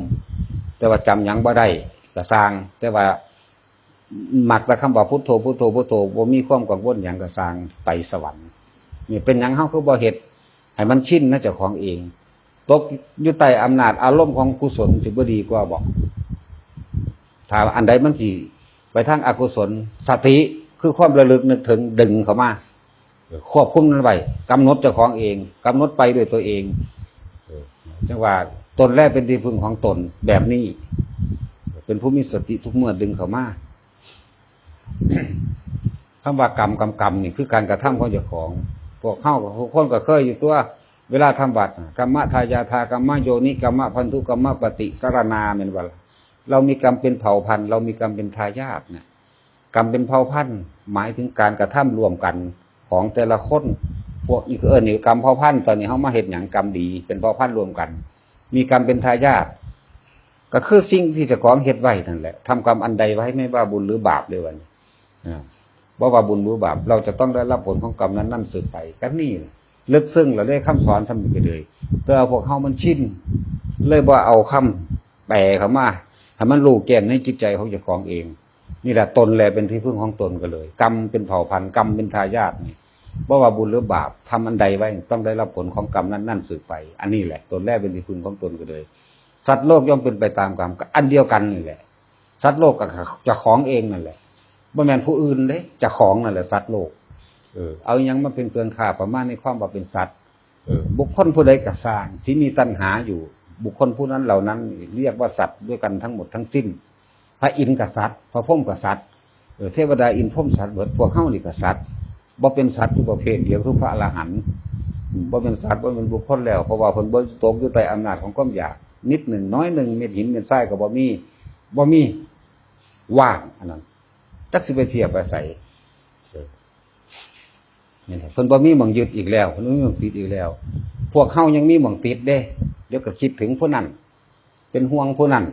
แต่ว่าจำหยังบ่ได้ก็สร้างแต่ว่ามักแต่คำว่าพุทโธพุทโธพุทโธบ่มีความกังวลหยังก็สร้างไปสวรรค์นี่เป็นหยังเฮาคือบ่เฮ็ดให้มันชินนะเจ้าของเองตกอยู่ใต้อำนาจอารมณ์ของกุศลสิบ่ดีกว่าบ่ถ้าอันใดมันสิไปทางอกุศลสติคือความระลึกนึกถึงดึงเข้ามาควบคุมมันไว้กำหนดเจ้าของเองกำหนดไปด้วยตัวเองจังว่าตนแรกเป็นที่พึ่งของตนแบบนี้เป็นผู้มีสติทุกเมื่อดึงเข้ามาคำว่ากรรมนี่คือการกระทำของเจ้าของพวกเข้าทุกคนก็เคยอยู่ตัวเวลาทำบัตรกรรมทายาทากรรมโยนิกรรมพันธุกรรมปฏิสรณาเป็นว่าเรามีกรรมเป็นเผ่าพันธุ์เรามีกรรมเป็นทายาทเนี่ยกรรมเป็นเผ่าพันธุ์หมายถึงการกระทำรวมกันของแต่ละคนพวกอีกนี่กรรมเผ่าพันธุ์ตอนนี้เขามาเห็นอย่างกรรมดีเป็นเผ่าพันธุ์รวมกันมีกรรมเป็นทายาทก็คือสิ่งที่เจ้าของเฮ็ดไว้นั่นแหละทำกรรมอันใดไว้ไม่ว่าบุญหรือบาปเลยวันว่าบุญหรือบาปเราจะต้องได้รับผลของกรรมนั้นนั่นสืบไปกันนี่ลึกซึ้งเราได้คำสอนทำไปเลยแต่พวกเขามันชินเลยว่าเอาคำแปลเขามาให้มันรู้แก่นในจิตใจของเจ้าของเองนี่แหละตนแลเป็นที่พึ่งของตนกันเลยกรรมเป็นเผ่าพันธุ์กรรมเป็นทายาทนี่ว่าบุญหรือบาปทำอันใดไว้ต้องได้รับผลของกรรมนั้นนั่นสืบไปอันนี้แหละตนแลเป็นที่พึ่งของตนกันเลยสัตว์โลกย่อมเป็นไปตามกรรมอันเดียวกันนี่แหละสัตว์โลกกับเจ้าของเองนั่นแหละบ่แม่นผู้อื่นเด้เจ้าของนั่นแหละสัตว์โลกเอายังมาเป็นเปลืองค่าประมาณในความว่าเป็นสัตว์บุคคลผู้ใดก็สร้างที่มีตัณหาอยู่บุคคลผู้นั้นเหล่านั้นเรียกว่าสัตว์ด้วยกันทั้งหมดทั้งสิ้นพระอินทร์กับสัตว์พระพรหมกับสัตว์เทวดาอินทร์พรหมสัตว์เบิดพวกเฮานี่กับสัตว์บ่เป็นสัตว์ทุกประเภทเดียวคือพระอรหันต์ บ่เป็นสัตว์บ่เป็นบุคคลแล้วเพราะว่าเพิ่นบ่ตกอยู่ใต้อำนาจของความอยากนิดหนึ่งน้อยหนึ่งเม็ดหินเม็ดทรายก็บ่มีว่างอันนั้นจักสิไปเทียบไปใส่นี่แหละเพิ่นบ่มีหม่องยึดอีกแล้วเพิ่นบ่มีหม่องติดอีกแล้วพวกเฮายังมีหม่องติดเด้เดี๋ยวก็คิดถึงผู้นั้นเป็นห่วงผู้นั้น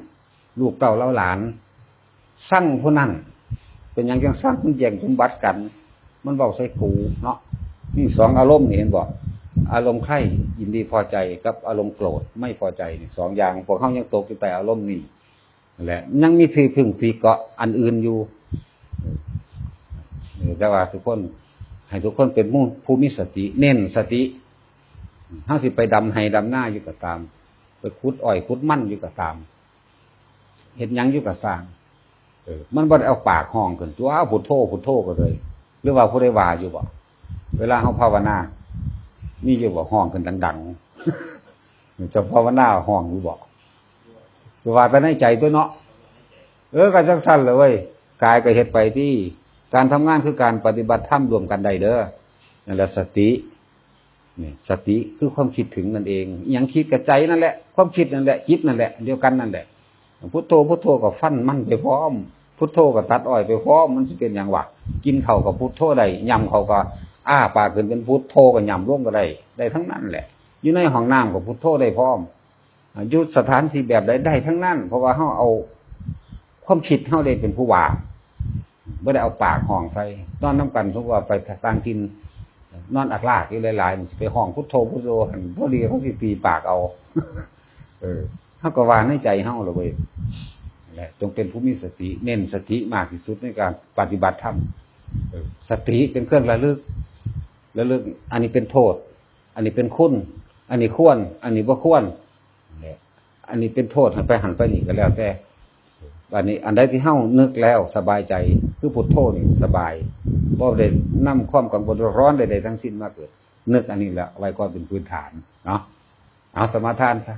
ลูกเต้าเล่าหลานสั่งผู้นั้นเป็นหยังจังสั่งมันแย่งสมบัติกันมันเว้าใส่กูเนาะนี่สองอารมณ์นี่เห็นบ่อารมณ์ใคร่ยินดีพอใจกับอารมณ์โกรธไม่พอใจนี่สองอย่างพวกเฮายังตกอยู่ใต้อารมณ์นี้นั่นแหละยังมีที่พึ่งที่เกาะอันอื่นอยู่แต่ว่าทุกคนให้ทุกคนเป็นผู้มีสติเน้นสติเฮาสิไปดำให้ดำหน้าอยู่ก็ตามไปขุดอ้อยขุดมันอยู่ก็ตามเฮ็ดหยังอยู่ก็สร้างมันบ่ได้เอาปากห้องขึ้นตัวพุทโธพุทโธก็เลยหรือว่าผู้ใดว่าอยู่บ่เวลาเฮาภาวนามีอยู่บ่ห้องขึ้นดังๆจะภาวนาห้องอยู่บ่คือว่าแต่ในใจตัวเนาะก็จังซั่นเลยเว้ยกายก็เฮ็ดไปที่การทำงานคือการปฏิบัติธรรมรวมกันได้เด้อนั่นแหละสตินี่สติคือความคิดถึงนั่นเองอิหยังคิดกับใจนั่นแหละความคิดนั่นแหละจิตนั่นแหละเดียวกันนั่นแหละพุทโธพุทโธก็ฟันมันไปพร้อมพุทโธก็ตัดอ้อยไปพร้อมมันสิเป็นหยังวะกินข้าวก็พุทโธได้ยำข้าวก็ปากขึ้นเป็นพุทโธก็ยำลงก็ได้ทั้งนั้นแหละอยู่ในห้องน้ำก็พุทโธได้พร้อมอยู่สถานที่แบบใดได้ทั้งนั้นเพราะว่าเฮาเอาความคิดเฮาได้เป็นผู้ว่าบ่ได้เอาปากห้องใส่นอนนำกันสมมุติว่าไปต่างถิ่นนอนอักลากอยู่หลายๆมันสิไปห้องพุทโธพุทโธหั่นพอดีเขาสิตีปากเอาเฮาก็ว่าในใจเฮาล่ะเว้ยแหละจงเป็นผู้มีสติเน้นสติมากที่สุดในการปฏิบัติธรรมสติเป็นเครื่องระลึกอันนี้เป็นโทษอันนี้เป็นคุณอันนี้ควรอันนี้บ่ควรอันนี้เป็นโทษหันไปนี่ก็แล้วแต่อันนี้อันใดที่เฮานึกแล้วสบายใจคือพุทโธนี่สบายบ่ได้นำความกังวลร้อนใดๆทั้งสิ้นมาเกิดนึกอันนี้แหละไว้ก่อนเป็นพื้นฐานเนาะเอาสมาทานซะ